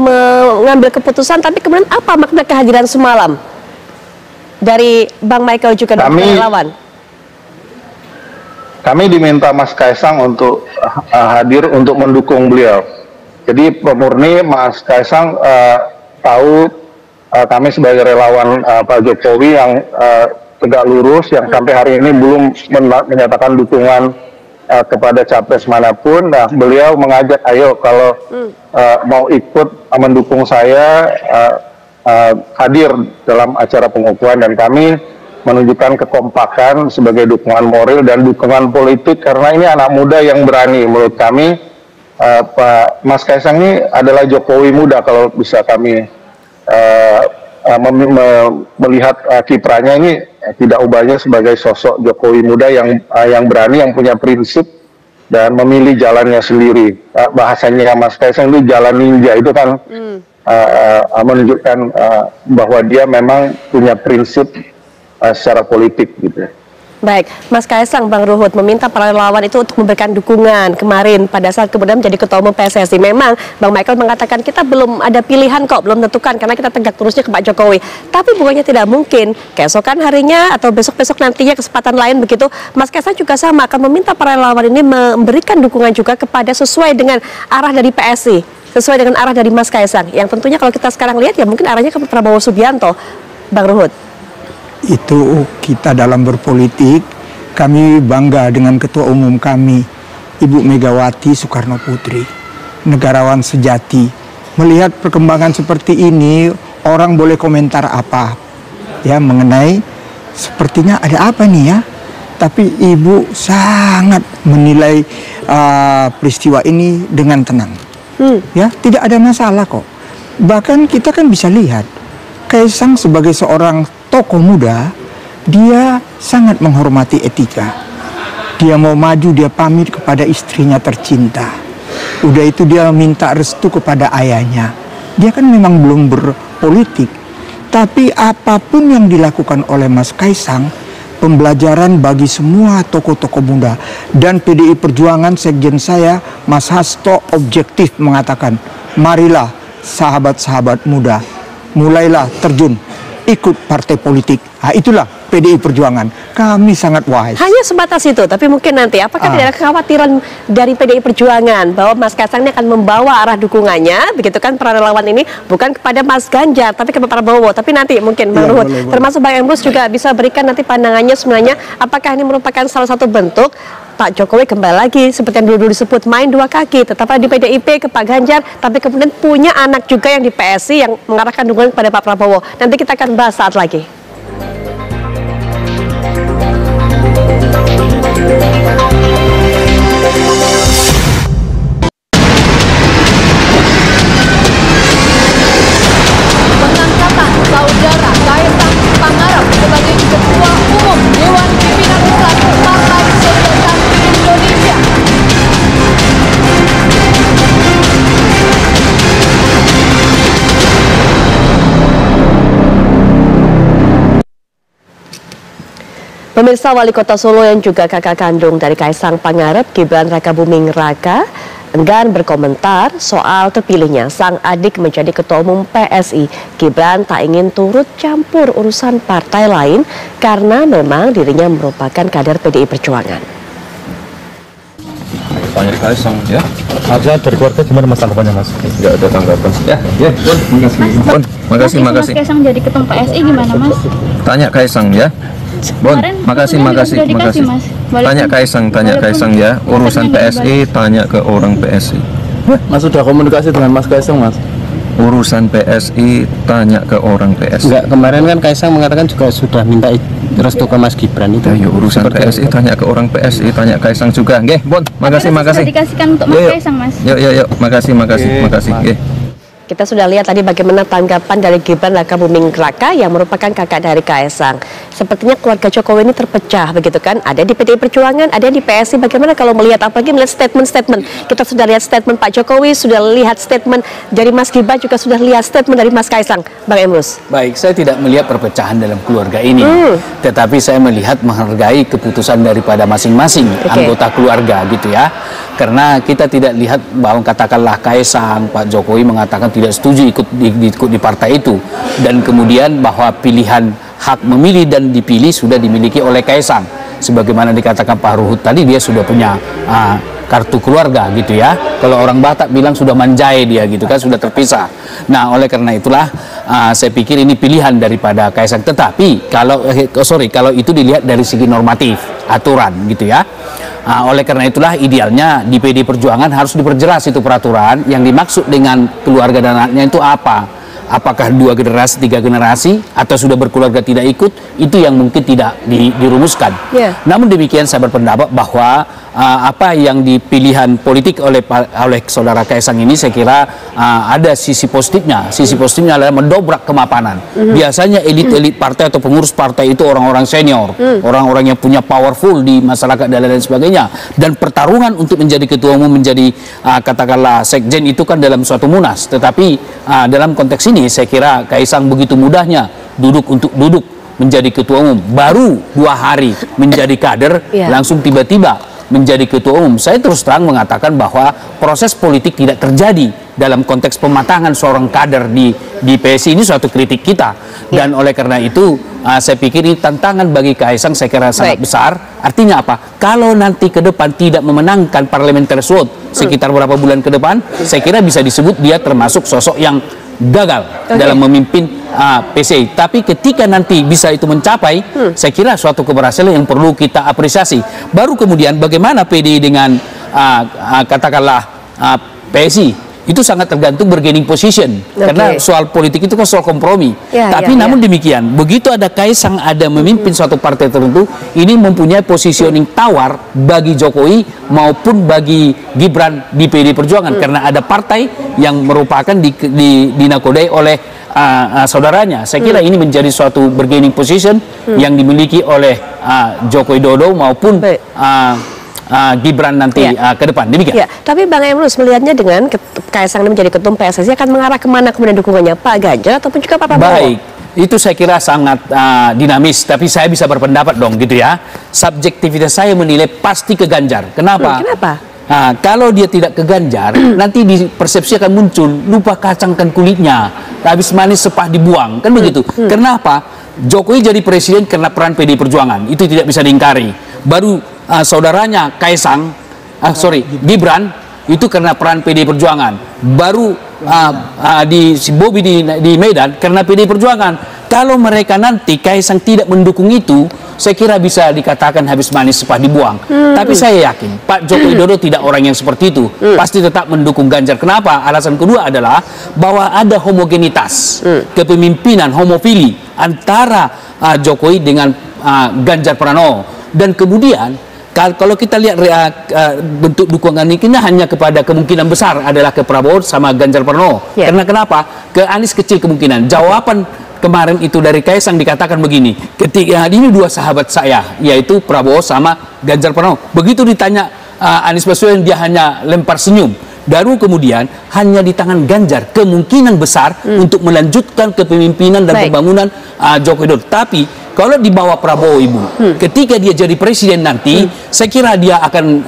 mengambil keputusan, tapi kemudian apa makna kehadiran semalam dari Bang Michael juga dan relawan?
Kami diminta Mas Kaisang untuk hadir untuk mendukung beliau. Jadi pemurni Mas Kaisang tahu kami sebagai relawan Pak Jokowi yang tegak lurus, yang sampai hari ini belum menyatakan dukungan kepada capres manapun. Nah, beliau mengajak, ayo kalau mau ikut mendukung saya, hadir dalam acara pengukuhan, dan kami menunjukkan kekompakan sebagai dukungan moral dan dukungan politik, karena ini anak muda yang berani. Menurut kami Pak Mas Kaisang ini adalah Jokowi muda kalau bisa kami melihat kiprahnya ini, tidak ubahnya sebagai sosok Jokowi muda yang berani, yang punya prinsip dan memilih jalannya sendiri. Bahasanya Mas Kaisang itu jalan ninja, itu kan menunjukkan bahwa dia memang punya prinsip secara politik gitu.
Baik, Mas Kaisang, Bang Ruhut meminta para relawan itu untuk memberikan dukungan kemarin pada saat kemudian menjadi ketua umum PSSI. Memang Bang Michael mengatakan kita belum ada pilihan kok, belum tentukan karena kita tegak terusnya ke Pak Jokowi. Tapi bukannya tidak mungkin keesokan harinya atau besok-besok nantinya kesempatan lain begitu, Mas Kaisang juga sama akan meminta para relawan ini memberikan dukungan juga kepada sesuai dengan arah dari PSI, sesuai dengan arah dari Mas Kaisang. Yang tentunya kalau kita sekarang lihat ya mungkin arahnya ke Prabowo Subianto, Bang Ruhut.
Itu kita dalam berpolitik, kami bangga dengan ketua umum kami, Ibu Megawati Soekarno Putri, negarawan sejati. Melihat perkembangan seperti ini, orang boleh komentar apa ya mengenai sepertinya ada apa nih ya, tapi Ibu sangat menilai peristiwa ini dengan tenang. Ya, tidak ada masalah kok. Bahkan kita kan bisa lihat Kaisang sebagai seorang tokoh muda, dia sangat menghormati etika. Dia mau maju, dia pamit kepada istrinya tercinta. Udah itu dia minta restu kepada ayahnya. Dia kan memang belum berpolitik, tapi apapun yang dilakukan oleh Mas Kaisang, pembelajaran bagi semua tokoh-tokoh muda. Dan PDI Perjuangan, sekjen saya, Mas Hasto, objektif mengatakan, marilah sahabat-sahabat muda, mulailah terjun, ikut partai politik. Nah, itulah PDI Perjuangan. Kami sangat wise.
Hanya sebatas itu, tapi mungkin nanti apakah tidak ada kekhawatiran dari PDI Perjuangan bahwa Mas Kaisang ini akan membawa arah dukungannya, begitu kan, para relawan ini bukan kepada Mas Ganjar, tapi kepada Prabowo. Tapi nanti mungkin Bang Ruhut, termasuk Bang Emrus juga bisa berikan nanti pandangannya sebenarnya apakah ini merupakan salah satu bentuk Pak Jokowi kembali lagi seperti yang dulu disebut main dua kaki, tetaplah di PDIP ke Pak Ganjar, tapi kemudian punya anak juga yang di PSI yang mengarahkan dukungan kepada Pak Prabowo. Nanti kita akan bahas saat lagi.
Pengangkatan saudara Kaisang Pangarep sebagai Ketua Umum Dewan Pimpinan Pusat Partai Solidaritas Indonesia.
Pemirsa, Wali Kota Solo yang juga kakak kandung dari Kaisang Pangarep, Gibran Raka Buming Raka, enggan berkomentar soal terpilihnya sang adik menjadi Ketua Umum PSI. Gibran tak ingin turut campur urusan partai lain karena memang dirinya merupakan kader PDI Perjuangan.
Tanya Kaisang ya. Artinya dari keluarga gimana Mas tanggapannya Mas? Nggak ada tanggapan. Ya, Bon, makasih. Bon, makasih.
Mas Kaisang jadi ketum PSI gimana Mas?
Tanya Kaisang ya. Bon, makasih. Tanya Kaisang ya. Urusan PSI tanya ke orang PSI.
Mas sudah komunikasi dengan Mas Kaisang Mas?
Urusan PSI tanya ke orang PSI.
Enggak, kemarin kan Kaisang mengatakan juga sudah minta restu ke Mas Gibran itu.
Ya, urusan PSI tanya ke orang PSI, tanya Kaisang juga. Nggih, Bon, makasih.
Dikasihkan untuk Mas Kaisang Mas.
Yuk, makasih. Nggih.
Kita sudah lihat tadi bagaimana tanggapan dari Gibran Rakabuming Raka yang merupakan kakak dari Kaisang. Sepertinya keluarga Jokowi ini terpecah begitu kan? Ada di PDI Perjuangan, ada di PSI. Bagaimana kalau melihat apalagi melihat statement-statement? Kita sudah lihat statement Pak Jokowi, sudah lihat statement dari Mas Gibran, juga sudah lihat statement dari Mas Kaisang. Bang Emrus.
Baik, saya tidak melihat perpecahan dalam keluarga ini. Tetapi saya melihat menghargai keputusan daripada masing-masing anggota keluarga gitu ya. Karena kita tidak lihat bahwa katakanlah Kaisang, Pak Jokowi mengatakan tidak setuju ikut di partai itu, dan kemudian bahwa pilihan hak memilih dan dipilih sudah dimiliki oleh Kaisang. Sebagaimana dikatakan Pak Ruhut tadi, dia sudah punya kartu keluarga gitu ya. Kalau orang Batak bilang sudah manjai dia gitu kan, sudah terpisah. Nah, oleh karena itulah saya pikir ini pilihan daripada Kaisang. Tetapi kalau itu dilihat dari segi normatif aturan gitu ya. Oleh karena itulah idealnya di PD Perjuangan harus diperjelas itu peraturan yang dimaksud dengan keluarga dan anaknya itu apa. Apakah 2 generasi, 3 generasi, atau sudah berkeluarga tidak ikut, itu yang mungkin tidak dirumuskan. Namun demikian saya berpendapat bahwa apa yang dipilihan politik oleh saudara Kaisang ini saya kira ada sisi positifnya. Sisi positifnya adalah mendobrak kemapanan. Biasanya elit-elit partai atau pengurus partai itu orang-orang senior, orang-orang yang punya powerful di masyarakat dan lain sebagainya. Dan pertarungan untuk menjadi ketua umum, menjadi katakanlah sekjen itu kan dalam suatu munas. Tetapi dalam konteks ini saya kira Kaisang begitu mudahnya duduk menjadi ketua umum, baru 2 hari menjadi kader, langsung tiba-tiba menjadi ketua umum. Saya terus terang mengatakan bahwa proses politik tidak terjadi dalam konteks pematangan seorang kader di PSI. Ini suatu kritik kita, dan oleh karena itu saya pikir ini tantangan bagi Kaisang saya kira sangat besar. Artinya apa? Kalau nanti ke depan tidak memenangkan parliamentary vote sekitar beberapa bulan ke depan, saya kira bisa disebut dia termasuk sosok yang gagal dalam memimpin PSI. Tapi ketika nanti bisa itu mencapai, saya kira suatu keberhasilan yang perlu kita apresiasi. Baru kemudian bagaimana PDI dengan katakanlah PSI, itu sangat tergantung bargaining position. Karena soal politik itu kan soal kompromi. Tapi namun demikian, begitu ada Kaisang ada memimpin suatu partai tertentu, ini mempunyai positioning tawar bagi Jokowi maupun bagi Gibran di PDI Perjuangan. Karena ada partai yang merupakan dinakodai oleh saudaranya. Saya kira ini menjadi suatu bargaining position yang dimiliki oleh Joko Widodo maupun Gibran nanti ke depan. Demikian.
Tapi Bang Emrus melihatnya dengan Kaisang menjadi ketum PSSI akan mengarah kemana kemudian dukungannya, Pak Ganjar ataupun juga Pak Prabowo?
Baik, itu saya kira sangat dinamis. Tapi saya bisa berpendapat dong gitu ya. Subjektivitas saya menilai pasti ke Ganjar. Kenapa?
Kenapa?
Kalau dia tidak ke Ganjar, nanti di persepsi akan muncul lupa kacangkan kulitnya, habis manis sepah dibuang, kan begitu. Kenapa? Jokowi jadi presiden karena peran PDI Perjuangan, itu tidak bisa diingkari. Baru saudaranya Kaisang, Gibran, itu karena peran PDI Perjuangan. Baru si Bobi di Medan karena PDI Perjuangan. Kalau mereka nanti Kaisang tidak mendukung itu, saya kira bisa dikatakan habis manis sepah dibuang. Tapi saya yakin Pak Joko Widodo tidak orang yang seperti itu. Pasti tetap mendukung Ganjar. Kenapa? Alasan kedua adalah bahwa ada homogenitas kepemimpinan, homofili antara Jokowi dengan Ganjar Pranowo. Dan kemudian kalau kita lihat bentuk dukungan ini hanya kepada kemungkinan besar adalah ke Prabowo sama Ganjar Pranowo. Karena kenapa? Ke Anies kecil kemungkinan. Jawaban kemarin itu dari Kaisang dikatakan begini, ketika ini 2 sahabat saya, yaitu Prabowo sama Ganjar Pranowo. Begitu ditanya Anies Baswedan, dia hanya lempar senyum. Baru kemudian hanya di tangan Ganjar kemungkinan besar untuk melanjutkan kepemimpinan dan pembangunan Joko Widodo. Tapi kalau di bawah Prabowo Ibu, ketika dia jadi presiden nanti, saya kira dia akan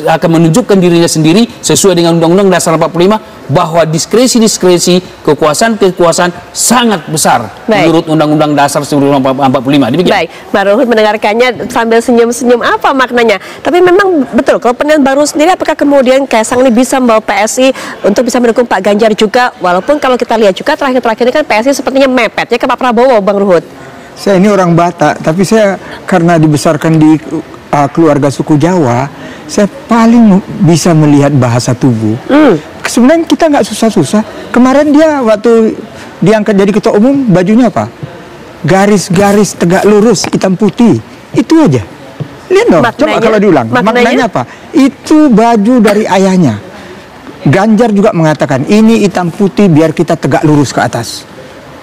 akan menunjukkan dirinya sendiri sesuai dengan Undang-Undang Dasar 45 bahwa diskresi kekuasaan sangat besar menurut Undang-Undang Dasar 1945. Demikian.
Baik, Mbak Ruhut mendengarkannya sambil senyum-senyum, apa maknanya? Tapi memang betul, kalau penilaian baru sendiri, apakah kemudian Kaisang ini bisa membawa PSI untuk bisa mendukung Pak Ganjar juga? Walaupun kalau kita lihat juga terakhir-terakhir ini kan PSI sepertinya mepetnya ke Pak Prabowo, Bang Ruhut.
Saya ini orang Batak, tapi saya karena dibesarkan di keluarga suku Jawa, saya paling bisa melihat bahasa tubuh. Sebenarnya kita nggak susah-susah. Kemarin dia waktu diangkat jadi ketua umum, bajunya apa? Garis-garis tegak lurus, hitam putih. Itu aja. Lihat dong, coba kalau diulang. Maknanya apa? Itu baju dari ayahnya. Ganjar juga mengatakan, ini hitam putih biar kita tegak lurus ke atas.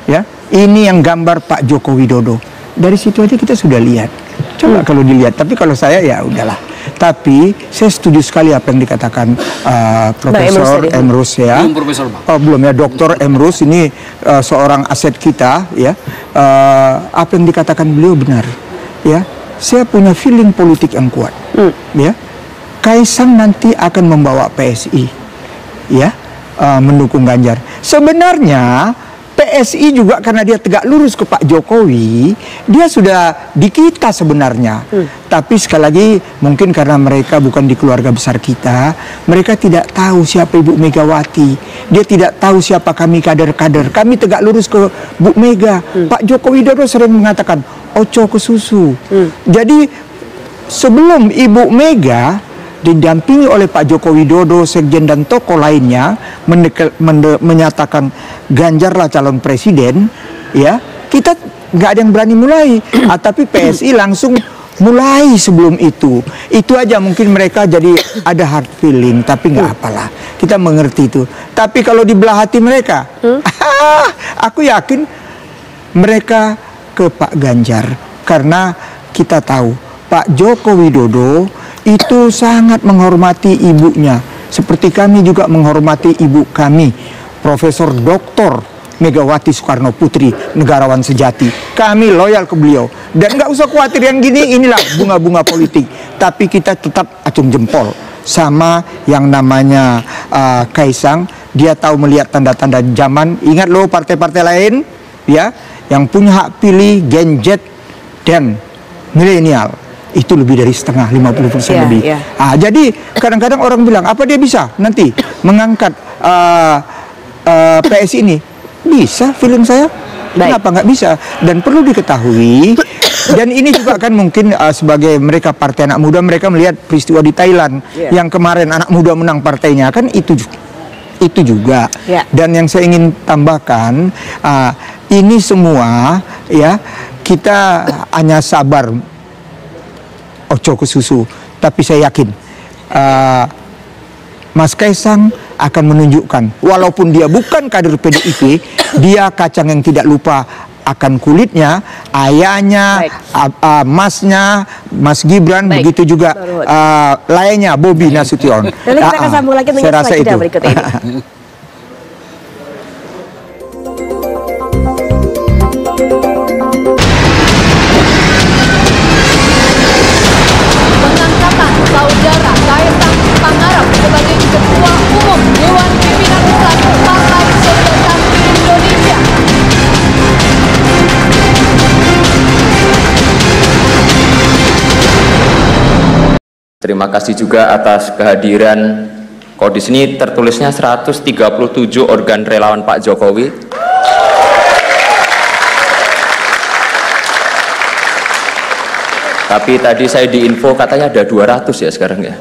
Ya, ini yang gambar Pak Joko Widodo. Dari situ aja kita sudah lihat. Coba kalau dilihat. Tapi kalau saya ya udahlah. Tapi saya setuju sekali apa yang dikatakan Profesor Emrus ya.
Belum Profesor, Bang.
Oh, belum ya, Dr. Emrus ini seorang aset kita ya. Apa yang dikatakan beliau benar. Ya, saya punya feeling politik yang kuat. Ya, Kaisang nanti akan membawa PSI. Ya, mendukung Ganjar. Sebenarnya PSI juga karena dia tegak lurus ke Pak Jokowi, dia sudah di kita sebenarnya. Tapi sekali lagi mungkin karena mereka bukan di keluarga besar kita, mereka tidak tahu siapa Ibu Megawati. Dia tidak tahu siapa kami kader-kader. Kami tegak lurus ke Bu Mega. Pak Joko Widodo sering mengatakan oco ke susu. Jadi sebelum Ibu Mega didampingi oleh Pak Joko Widodo, sekjen dan tokoh lainnya menyatakan Ganjarlah calon presiden, ya kita nggak ada yang berani mulai. Tapi PSI langsung mulai sebelum itu. Itu aja mungkin mereka jadi ada hard feeling, tapi nggak apalah. Kita mengerti itu. Tapi kalau di belah hati mereka, aku yakin mereka ke Pak Ganjar karena kita tahu Pak Joko Widodo itu sangat menghormati ibunya, seperti kami juga menghormati ibu kami, Profesor Dr. Megawati Soekarno Putri, negarawan sejati. Kami loyal ke beliau dan nggak usah khawatir yang gini, inilah bunga-bunga politik. Tapi kita tetap acung jempol sama yang namanya Kaisang. Dia tahu melihat tanda-tanda zaman. Ingat loh partai-partai lain, ya, yang punya hak pilih Gen Z dan milenial. Itu lebih dari setengah, 50% lebih. Jadi kadang-kadang orang bilang, apa dia bisa nanti mengangkat PSI ini? Bisa, feeling saya. Kenapa nggak bisa? Dan perlu diketahui, dan ini juga kan mungkin sebagai mereka partai anak muda, mereka melihat peristiwa di Thailand yang kemarin anak muda menang partainya, kan itu juga. Dan yang saya ingin tambahkan, ini semua ya kita hanya sabar. Oco ke susu, tapi saya yakin Mas Kaisang akan menunjukkan, walaupun dia bukan kader PDIP, dia kacang yang tidak lupa akan kulitnya, ayahnya, masnya, Mas Gibran, begitu juga lainnya, Bobi Nasution.
Nanti kita akan sambung lagi dengan slide kita berikut ini.
Saudara Kaisang Pangarep sebagai Ketua Umum Dewan Pimpinan Pusat Partai Sosialisasi Indonesia.
Terima kasih juga atas kehadiran. Kalau di sini tertulisnya 137 organ relawan Pak Jokowi. Tapi tadi saya diinfo katanya ada 200 ya sekarang ya.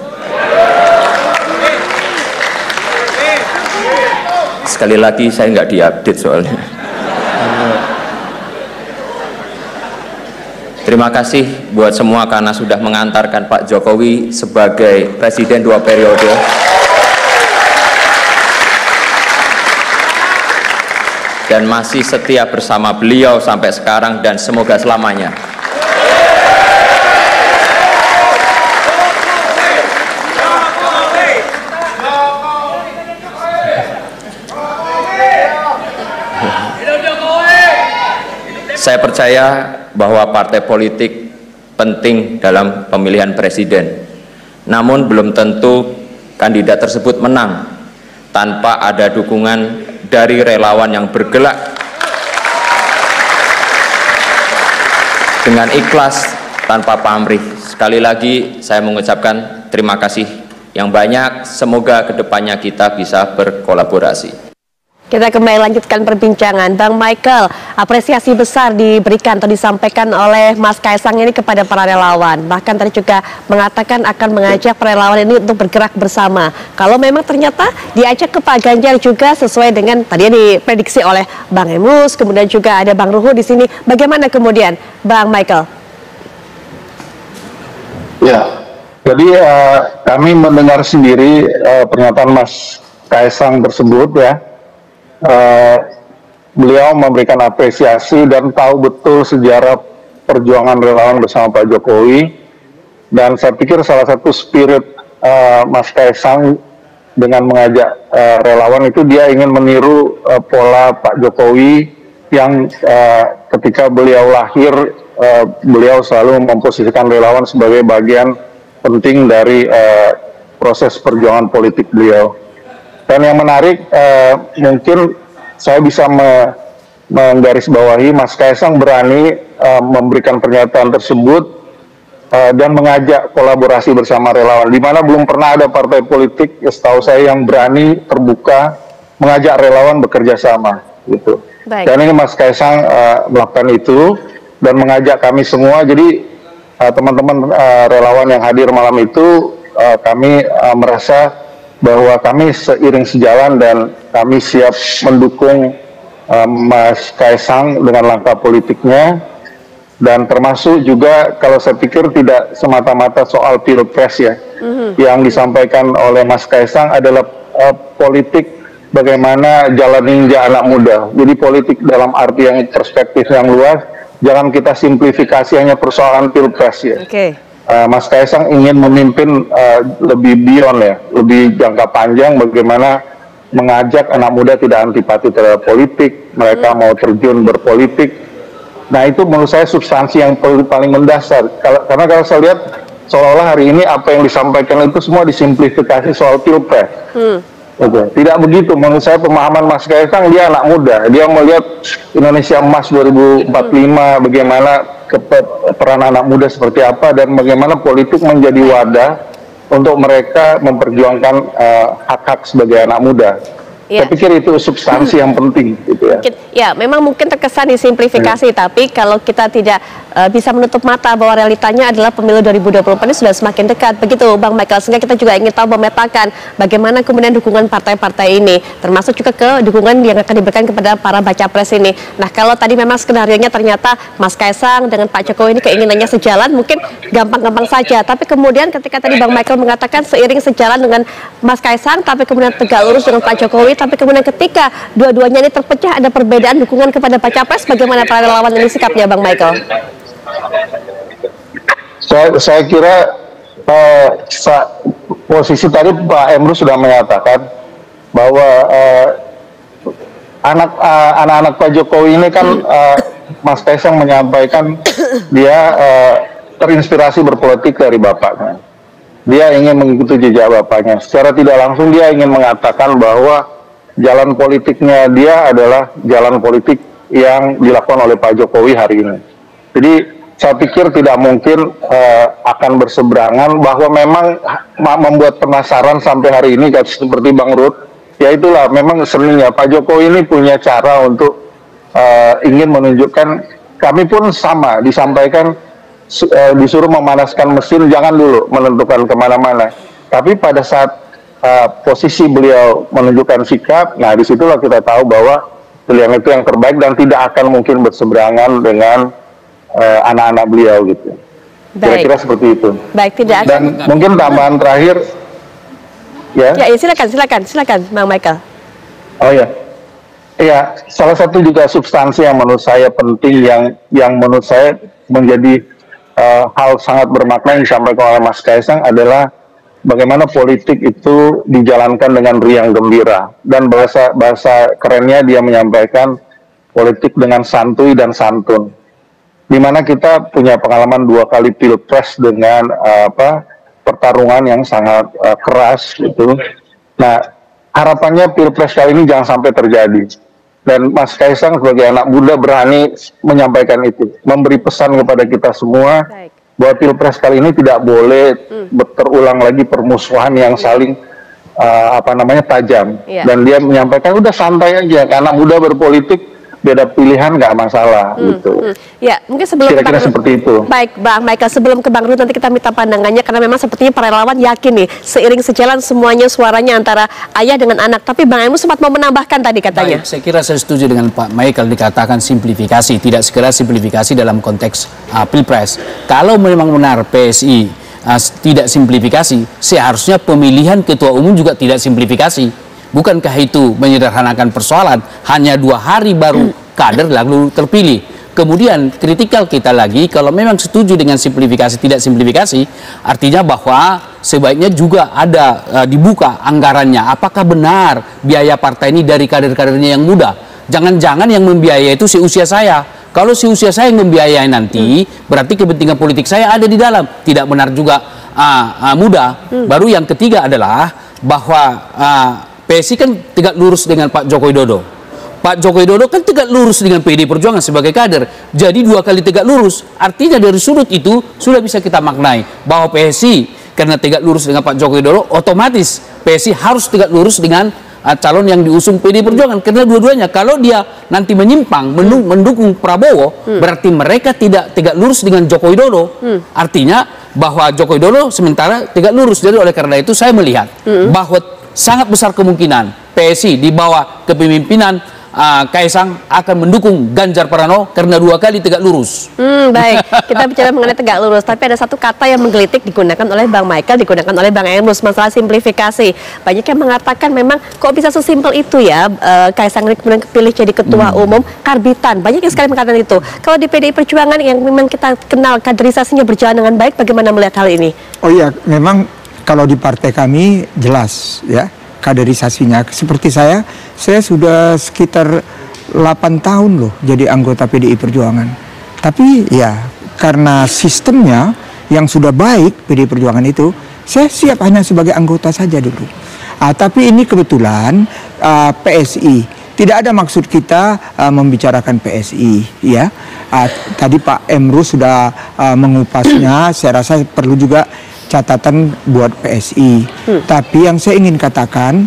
Sekali lagi saya nggak diupdate soalnya. Terima kasih buat semua karena sudah mengantarkan Pak Jokowi sebagai presiden 2 periode. Dan masih setia bersama beliau sampai sekarang dan semoga selamanya. Saya percaya bahwa partai politik penting dalam pemilihan presiden. Namun belum tentu kandidat tersebut menang tanpa ada dukungan dari relawan yang bergerak dengan ikhlas tanpa pamrih. Sekali lagi saya mengucapkan terima kasih yang banyak. Semoga kedepannya kita bisa berkolaborasi.
Kita kembali lanjutkan perbincangan. Bang Michael, apresiasi besar diberikan atau disampaikan oleh Mas Kaisang ini kepada para relawan. Bahkan tadi juga mengatakan akan mengajak para relawan ini untuk bergerak bersama. Kalau memang ternyata diajak ke Pak Ganjar juga sesuai dengan tadi yang diprediksi oleh Bang Emrus, kemudian juga ada Bang Ruhut di sini. Bagaimana kemudian, Bang Michael?
Ya, jadi kami mendengar sendiri pernyataan Mas Kaisang tersebut ya. Beliau memberikan apresiasi dan tahu betul sejarah perjuangan relawan bersama Pak Jokowi, dan saya pikir salah satu spirit Mas Kaisang dengan mengajak relawan itu dia ingin meniru pola Pak Jokowi yang ketika beliau lahir beliau selalu memposisikan relawan sebagai bagian penting dari proses perjuangan politik beliau. Dan yang menarik, mungkin saya bisa menggarisbawahi Mas Kaisang berani memberikan pernyataan tersebut dan mengajak kolaborasi bersama relawan, di mana belum pernah ada partai politik, ya setahu saya, yang berani terbuka mengajak relawan bekerja sama, gitu. Dan ini Mas Kaisang melakukan itu dan mengajak kami semua. Jadi teman-teman relawan yang hadir malam itu, kami merasa bahwa kami seiring sejalan dan kami siap mendukung Mas Kaisang dengan langkah politiknya, dan termasuk juga kalau saya pikir tidak semata-mata soal pilpres ya. Yang disampaikan oleh Mas Kaisang adalah politik bagaimana jalan ninja anak muda. Jadi politik dalam arti yang perspektif yang luas, jangan kita simplifikasi hanya persoalan pilpres ya. Mas Kaisang ingin memimpin lebih beyond ya, lebih jangka panjang, bagaimana mengajak anak muda tidak antipati terhadap politik, mereka mau terjun berpolitik. Nah itu menurut saya substansi yang paling mendasar. Karena kalau saya lihat seolah-olah hari ini apa yang disampaikan itu semua disimplifikasi soal pilpres. Tidak begitu, menurut saya pemahaman Mas Kaisang, dia anak muda, dia melihat Indonesia Emas 2045, bagaimana peran anak muda seperti apa, dan bagaimana politik menjadi wadah untuk mereka memperjuangkan hak-hak sebagai anak muda. Saya pikir itu substansi yang penting gitu ya.
Ya, memang mungkin terkesan disimplifikasi, tapi kalau kita tidak bisa menutup mata bahwa realitanya adalah pemilu 2024 ini sudah semakin dekat. Begitu Bang Michael, sehingga kita juga ingin tahu memetakan bagaimana kemudian dukungan partai-partai ini, termasuk juga ke dukungan yang akan diberikan kepada para baca pres ini. Nah, kalau tadi memang skenarionya ternyata Mas Kaisang dengan Pak Jokowi ini keinginannya sejalan, mungkin gampang-gampang saja. Tapi kemudian ketika tadi Bang Michael mengatakan seiring sejalan dengan Mas Kaisang, tapi kemudian tegak lurus dengan Pak Jokowi, tapi kemudian ketika dua-duanya ini terpecah, ada perbedaan dukungan kepada baca pres, bagaimana para relawan ini sikapnya, Bang Michael?
Saya kira posisi tadi Pak Emrus sudah menyatakan bahwa anak-anak Pak Jokowi ini kan Mas Kaisang menyampaikan dia terinspirasi berpolitik dari bapaknya. Dia ingin mengikuti jejak bapaknya. Secara tidak langsung dia ingin mengatakan bahwa jalan politiknya dia adalah jalan politik yang dilakukan oleh Pak Jokowi hari ini. Jadi saya pikir tidak mungkin akan berseberangan, bahwa memang membuat penasaran sampai hari ini seperti Bang Ruhut, ya itulah memang seninya Pak Jokowi ini punya cara untuk ingin menunjukkan, kami pun sama disampaikan disuruh memanaskan mesin, jangan dulu menentukan kemana-mana, tapi pada saat posisi beliau menunjukkan sikap, nah disitulah kita tahu bahwa pilihan itu yang terbaik dan tidak akan mungkin berseberangan dengan anak-anak beliau gitu. Kira-kira seperti itu.
Baik, tidak akan.
Dan mungkin tambahan terakhir, ya.
Ya, silakan, Bang Michael.
Oh ya, ya salah satu juga substansi yang menurut saya penting, yang menurut saya menjadi hal sangat bermakna yang disampaikan oleh Mas Kaisang adalah bagaimana politik itu dijalankan dengan riang gembira, dan bahasa kerennya dia menyampaikan berpolitik dengan santuy dan santun. Di mana kita punya pengalaman 2 kali pilpres dengan pertarungan yang sangat keras gitu. Nah, harapannya pilpres kali ini jangan sampai terjadi. Dan Mas Kaisang sebagai anak muda berani menyampaikan itu, memberi pesan kepada kita semua bahwa pilpres kali ini tidak boleh terulang lagi permusuhan yang saling tajam. Dan dia menyampaikan udah santai aja, anak muda berpolitik beda pilihan nggak masalah gitu.
Ya, mungkin sebelum
kira-kira seperti itu.
Baik, Bang Michael, sebelum ke Bang Ruhut nanti kita minta pandangannya karena memang sepertinya para relawan yakin nih seiring sejalan semuanya suaranya antara ayah dengan anak. Tapi Bang Emrus sempat mau menambahkan tadi katanya.
Baik, saya kira saya setuju dengan Pak Michael dikatakan simplifikasi, tidak sekedar simplifikasi dalam konteks Pilpres. Kalau memang benar PSI tidak simplifikasi, seharusnya pemilihan ketua umum juga tidak simplifikasi. Bukankah itu menyederhanakan persoalan? Hanya 2 hari baru kader lalu terpilih. Kemudian kritikal kita lagi, kalau memang setuju dengan simplifikasi tidak simplifikasi, artinya bahwa sebaiknya juga ada dibuka anggarannya. Apakah benar biaya partai ini dari kader-kadernya yang muda? Jangan-jangan yang membiayai itu seusia saya. Kalau seusia saya yang membiayai nanti, berarti kepentingan politik saya ada di dalam. Tidak benar juga muda. Baru yang ketiga adalah bahwa PSI kan tegak lurus dengan Pak Joko Widodo. Pak Joko Widodo kan tegak lurus dengan PDI Perjuangan sebagai kader. Jadi 2 kali tegak lurus. Artinya dari sudut itu sudah bisa kita maknai bahwa PSI karena tegak lurus dengan Pak Joko Widodo, otomatis PSI harus tegak lurus dengan calon yang diusung PDI Perjuangan. Karena dua-duanya kalau dia nanti menyimpang mendukung Prabowo, berarti mereka tidak tegak lurus dengan Joko Widodo. Artinya bahwa Joko Widodo sementara tegak lurus. Jadi oleh karena itu saya melihat bahwa sangat besar kemungkinan PSI di bawah kepemimpinan Kaisang akan mendukung Ganjar Pranowo karena 2 kali tegak lurus.
Baik, kita bicara mengenai tegak lurus, tapi ada satu kata yang menggelitik digunakan oleh Bang Michael, digunakan oleh Bang Emrus, masalah simplifikasi. Banyak yang mengatakan memang kok bisa sesimpel itu ya, Kaisang kemudian kepilih jadi ketua umum, karbitan. Banyak yang sekali mengatakan itu. Kalau di PDI Perjuangan yang memang kita kenal kaderisasinya berjalan dengan baik, bagaimana melihat hal ini?
Oh iya, memang kalau di partai kami jelas ya kaderisasinya. Seperti saya sudah sekitar 8 tahun loh jadi anggota PDI Perjuangan. Tapi ya karena sistemnya yang sudah baik PDI Perjuangan itu, saya siap hanya sebagai anggota saja dulu. Tapi ini kebetulan PSI. Tidak ada maksud kita membicarakan PSI ya. Tadi Pak Emrus sudah mengupasnya, saya rasa perlu juga catatan buat PSI. Tapi yang saya ingin katakan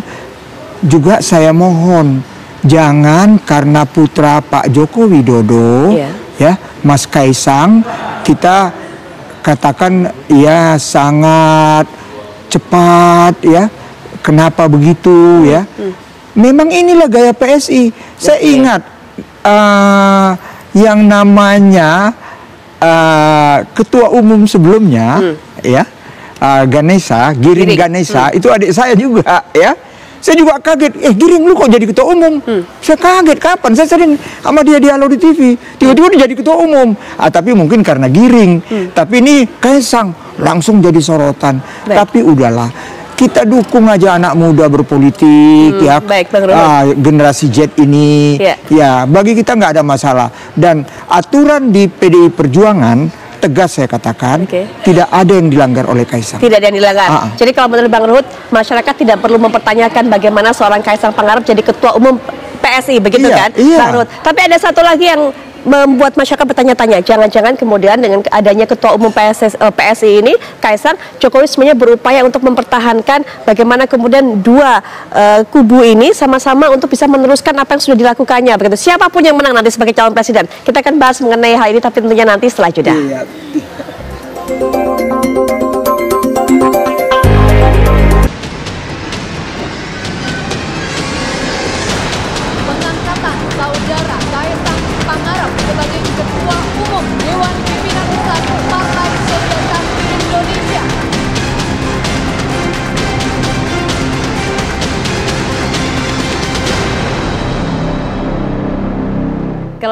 juga, saya mohon jangan karena putra Pak Joko Widodo ya Mas Kaisang kita katakan ya sangat cepat ya. Kenapa begitu ya? Memang inilah gaya PSI. Saya ingat yang namanya ketua umum sebelumnya ya, Ganesha, Giring Ganesha, itu adik saya juga ya. Saya juga kaget, Giring lu kok jadi ketua umum? Saya kaget, kapan? Saya sering sama dia dialog di TV, tiba-tiba dia jadi ketua umum. Tapi mungkin karena Giring. Tapi ini Kaisang langsung jadi sorotan. Tapi udahlah, kita dukung aja anak muda berpolitik ya.
Baik, Bang Ruhut.
Generasi Z ini ya bagi kita nggak ada masalah. Dan aturan di PDI Perjuangan tegas saya katakan, tidak ada yang dilanggar oleh Kaisang.
Tidak ada yang dilanggar. Jadi kalau menurut Bang Ruhut, masyarakat tidak perlu mempertanyakan bagaimana seorang Kaisang Pangarep jadi ketua umum PSI, begitu kan, Bang Ruhut? Tapi ada satu lagi yang membuat masyarakat bertanya-tanya, jangan-jangan kemudian dengan adanya ketua umum PSI ini, Kaisang, Jokowi sebenarnya berupaya untuk mempertahankan bagaimana kemudian dua kubu ini sama-sama untuk bisa meneruskan apa yang sudah dilakukannya, begitu. Siapapun yang menang nanti sebagai calon presiden, kita akan bahas mengenai hal ini, tapi tentunya nanti setelah jeda.
Pengangkatan saudara Kaisang Pangarep sebagai Ketua Umum Dewan Pimpinan Pusat Partai Solidaritas Indonesia.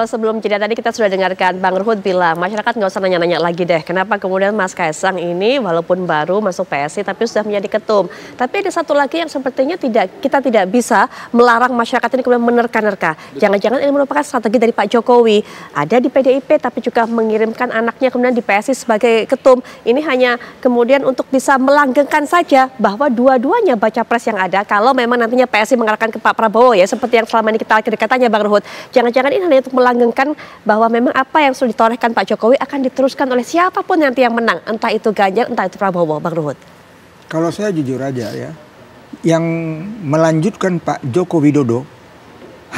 kalau sebelum jeda tadi kita sudah dengarkan Bang Ruhut bilang masyarakat nggak usah nanya-nanya lagi deh kenapa kemudian Mas Kaisang ini walaupun baru masuk PSI tapi sudah menjadi ketum. Tapi ada satu lagi yang sepertinya kita tidak bisa melarang masyarakat ini kemudian menerka-nerka. Jangan-jangan ini merupakan strategi dari Pak Jokowi. Ada di PDIP tapi juga mengirimkan anaknya kemudian di PSI sebagai ketum. Ini hanya kemudian untuk bisa melanggengkan saja bahwa dua-duanya baca pres yang ada kalau memang nantinya PSI mengarahkan ke Pak Prabowo ya seperti yang selama ini kita katanya Bang Ruhut. Jangan-jangan ini hanya untuk melanggengkan bahwa memang apa yang sudah ditorehkan Pak Jokowi akan diteruskan oleh siapapun nanti yang menang, entah itu Ganjar, entah itu Prabowo, Bang Ruhut.
Kalau saya jujur aja ya, yang melanjutkan Pak Joko Widodo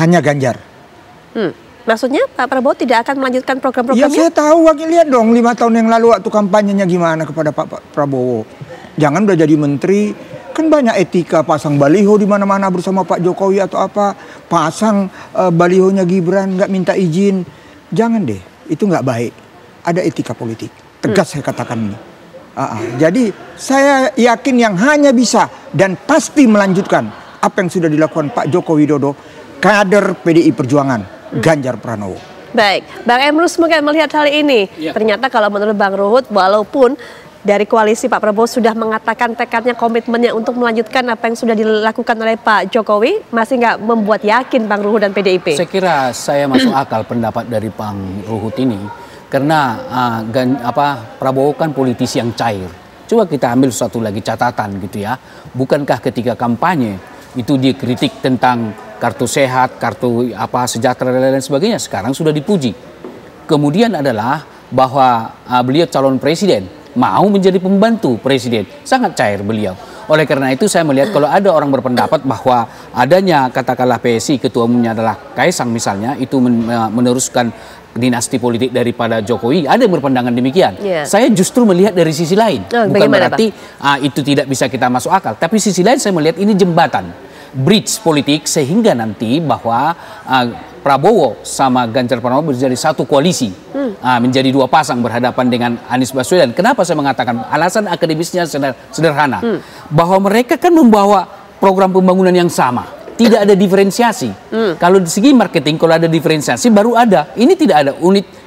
hanya Ganjar.
Maksudnya Pak Prabowo tidak akan melanjutkan program-programnya?
Ya saya tahu, lihat dong 5 tahun yang lalu waktu kampanyenya gimana kepada Pak Prabowo. Jangan udah jadi menteri, kan banyak etika pasang baliho di mana-mana bersama Pak Jokowi atau apa, pasang balihonya Gibran nggak minta izin, jangan deh, itu nggak baik. Ada etika politik, tegas saya katakan ini. Jadi saya yakin yang hanya bisa dan pasti melanjutkan apa yang sudah dilakukan Pak Joko Widodo, kader PDI Perjuangan, Ganjar Pranowo.
Baik, Bang Emrus mungkin melihat hal ini. Ternyata kalau menurut Bang Ruhut, walaupun dari koalisi Pak Prabowo sudah mengatakan tekadnya, komitmennya untuk melanjutkan apa yang sudah dilakukan oleh Pak Jokowi, masih nggak membuat yakin Bang Ruhut dan PDIP?
Saya kira saya masuk akal pendapat dari Bang Ruhut ini, karena Prabowo kan politisi yang cair. Coba kita ambil satu lagi catatan gitu ya, bukankah ketika kampanye itu dia kritik tentang kartu sehat, kartu sejahtera dan lain sebagainya, sekarang sudah dipuji. Kemudian adalah bahwa beliau calon presiden, mau menjadi pembantu presiden, sangat cair beliau. Oleh karena itu saya melihat kalau ada orang berpendapat bahwa adanya katakanlah PSI ketua umumnya adalah Kaisang misalnya, itu meneruskan dinasti politik daripada Jokowi, ada yang berpandangan demikian. Saya justru melihat dari sisi lain, bukan berarti itu tidak bisa kita masuk akal, tapi sisi lain saya melihat ini jembatan, bridge politik, sehingga nanti bahwa Prabowo sama Ganjar Pranowo menjadi satu koalisi, menjadi dua pasang berhadapan dengan Anies Baswedan. Kenapa saya mengatakan alasan akademisnya sederhana, bahwa mereka kan membawa program pembangunan yang sama, tidak ada diferensiasi. Kalau di segi marketing, kalau ada diferensiasi baru ada. Ini tidak ada,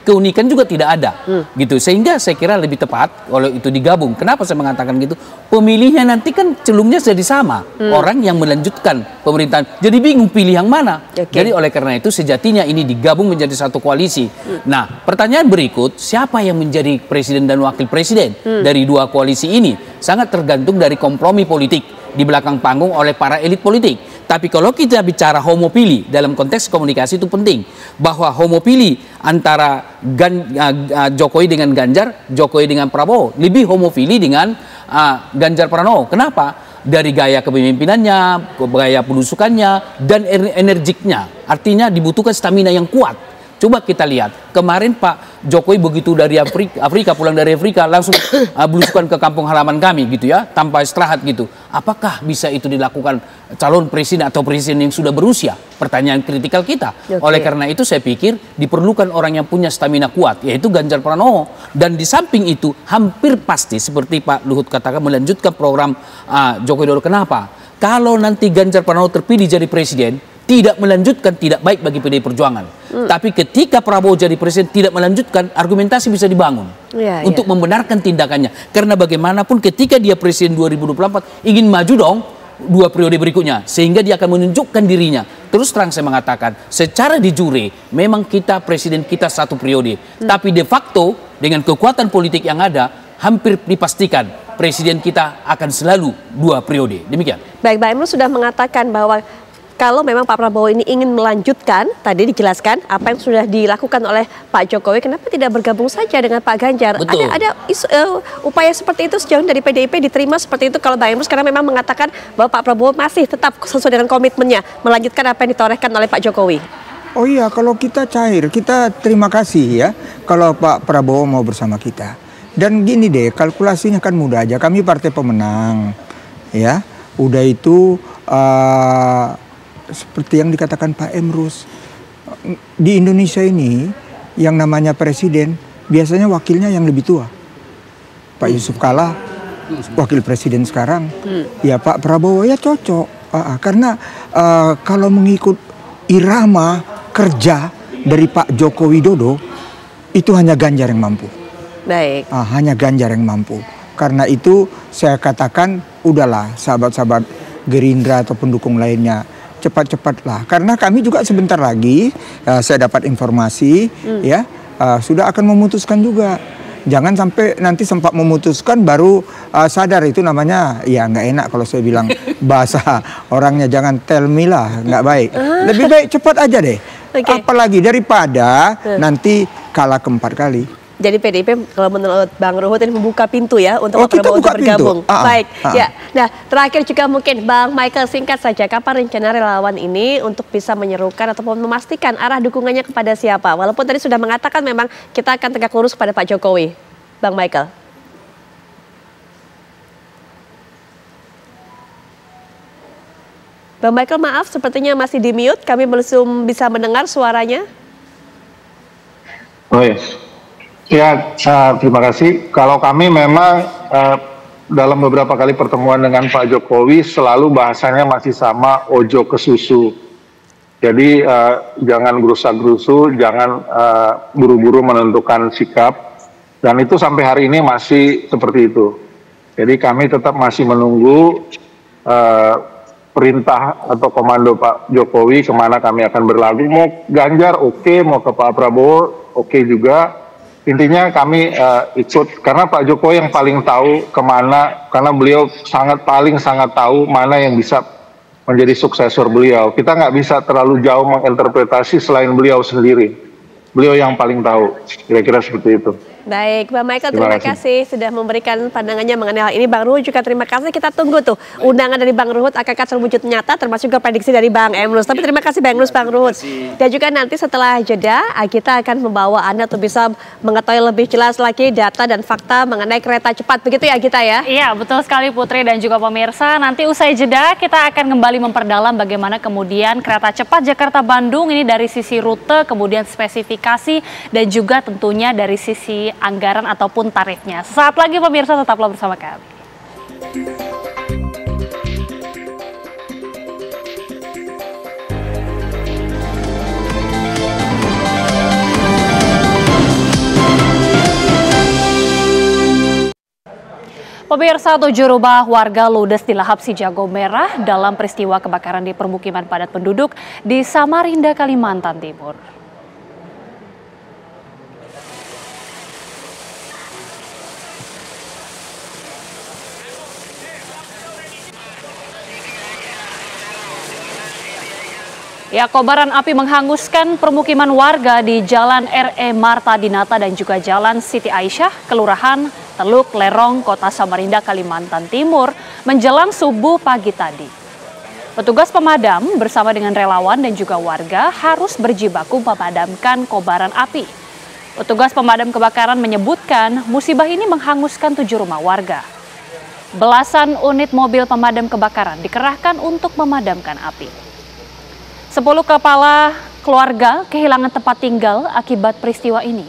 keunikan juga tidak ada, gitu. Sehingga saya kira lebih tepat kalau itu digabung. Kenapa saya mengatakan gitu? Pemilihnya nanti kan celungnya jadi sama, orang yang melanjutkan pemerintahan. Jadi bingung pilih yang mana. Jadi oleh karena itu sejatinya ini digabung menjadi satu koalisi. Nah, pertanyaan berikut, siapa yang menjadi presiden dan wakil presiden dari dua koalisi ini? Sangat tergantung dari kompromi politik di belakang panggung oleh para elit politik. Tapi kalau kita bicara homopili dalam konteks komunikasi itu penting, bahwa homopili antara Jokowi dengan Ganjar, Jokowi dengan Prabowo, lebih homopili dengan Ganjar Pranowo. Kenapa? Dari gaya kepemimpinannya, gaya penusukannya, dan energiknya. Artinya dibutuhkan stamina yang kuat. Coba kita lihat, kemarin Pak Jokowi begitu dari Afrika pulang dari Afrika langsung belusukan ke kampung halaman kami gitu ya, tanpa istirahat gitu. Apakah bisa itu dilakukan calon presiden atau presiden yang sudah berusia? Pertanyaan kritikal kita. Oleh karena itu saya pikir diperlukan orang yang punya stamina kuat, yaitu Ganjar Pranowo. Dan di samping itu hampir pasti seperti Pak Luhut katakan melanjutkan program Jokowi Dodo. Kenapa? Kalau nanti Ganjar Pranowo terpilih jadi presiden, tidak melanjutkan, tidak baik bagi PDI Perjuangan. Tapi ketika Prabowo jadi presiden tidak melanjutkan, argumentasi bisa dibangun untuk membenarkan tindakannya. Karena bagaimanapun ketika dia presiden 2024 ingin maju dong 2 periode berikutnya, sehingga dia akan menunjukkan dirinya. Terus terang saya mengatakan, secara de jure memang kita presiden kita 1 periode, tapi de facto dengan kekuatan politik yang ada hampir dipastikan presiden kita akan selalu 2 periode. Demikian.
Baik, Pak Emrus sudah mengatakan bahwa kalau memang Pak Prabowo ini ingin melanjutkan, tadi dijelaskan apa yang sudah dilakukan oleh Pak Jokowi, kenapa tidak bergabung saja dengan Pak Ganjar?
Betul.
Ada upaya seperti itu sejauh dari PDIP diterima seperti itu kalau Bang Emrus, karena memang mengatakan bahwa Pak Prabowo masih tetap sesuai dengan komitmennya melanjutkan apa yang ditorehkan oleh Pak Jokowi.
Oh iya, kalau kita cair, kita terima kasih ya kalau Pak Prabowo mau bersama kita. Dan gini deh, kalkulasinya kan mudah aja. Kami partai pemenang, ya. Udah itu seperti yang dikatakan Pak Emrus, di Indonesia ini yang namanya presiden biasanya wakilnya yang lebih tua. Pak Yusuf Kala, wakil presiden sekarang, ya Pak Prabowo ya cocok. Karena kalau mengikut irama kerja dari Pak Joko Widodo itu hanya Ganjar yang mampu.
Baik.
Hanya Ganjar yang mampu. Karena itu saya katakan udahlah sahabat-sahabat Gerindra atau pendukung lainnya, cepat-cepatlah. Karena kami juga sebentar lagi saya dapat informasi sudah akan memutuskan juga. Jangan sampai nanti sempat memutuskan baru sadar, itu namanya ya nggak enak kalau saya bilang bahasa orangnya, jangan tell me lah, nggak baik. Lebih baik cepat aja deh. Apalagi daripada nanti kalah keempat kali.
Jadi PDIP kalau menurut Bang Ruhut ini membuka pintu ya untuk Pak Prabowo untuk bergabung. Baik, ya. Nah, terakhir juga mungkin Bang Michael, singkat saja, kapan rencana relawan ini untuk bisa menyerukan ataupun memastikan arah dukungannya kepada siapa? Walaupun tadi sudah mengatakan memang kita akan tegak lurus kepada Pak Jokowi. Bang Michael. Bang Michael, maaf sepertinya masih di mute, kami belum bisa mendengar suaranya.
Oh yes. Ya, terima kasih. Kalau kami memang dalam beberapa kali pertemuan dengan Pak Jokowi selalu bahasanya masih sama, ojo ke susu. Jadi jangan gerusa-gerusu, jangan buru-buru menentukan sikap. Dan itu sampai hari ini masih seperti itu. Jadi kami tetap masih menunggu perintah atau komando Pak Jokowi kemana kami akan berlalu. Mau Ganjar oke, mau ke Pak Prabowo oke juga. Intinya kami ikut, karena Pak Jokowi yang paling tahu kemana, karena beliau paling sangat tahu mana yang bisa menjadi suksesor beliau. Kita nggak bisa terlalu jauh menginterpretasi selain beliau sendiri. Beliau yang paling tahu, kira-kira seperti itu.
Baik, Bang Michael, terima kasih sudah memberikan pandangannya mengenai hal ini. Bang Ruhut juga terima kasih. Kita tunggu tuh undangan dari Bang Ruhut akan terwujud nyata, termasuk juga prediksi dari Bang Emrus. Tapi terima kasih Bang Emrus, Bang Ruhut. Dan juga nanti setelah jeda, kita akan membawa Anda untuk bisa mengetahui lebih jelas lagi data dan fakta mengenai kereta cepat. Begitu ya Gita ya?
Iya, betul sekali Putri dan juga pemirsa. Nanti usai jeda kita akan kembali memperdalam bagaimana kemudian kereta cepat Jakarta-Bandung ini dari sisi rute, kemudian spesifikasi, dan juga tentunya dari sisi anggaran ataupun tarifnya. Saat lagi pemirsa, tetaplah bersama kami. Pemirsa, 7 rumah warga ludes dilahap si jago merah dalam peristiwa kebakaran di permukiman padat penduduk di Samarinda, Kalimantan Timur. Ya, kobaran api menghanguskan permukiman warga di Jalan R.E. Marta Dinata dan juga Jalan Siti Aisyah, Kelurahan Teluk Lerong, Kota Samarinda, Kalimantan Timur, menjelang subuh pagi tadi. Petugas pemadam bersama dengan relawan dan juga warga harus berjibaku memadamkan kobaran api. Petugas pemadam kebakaran menyebutkan musibah ini menghanguskan 7 rumah warga. Belasan unit mobil pemadam kebakaran dikerahkan untuk memadamkan api. 10 kepala keluarga kehilangan tempat tinggal akibat peristiwa ini.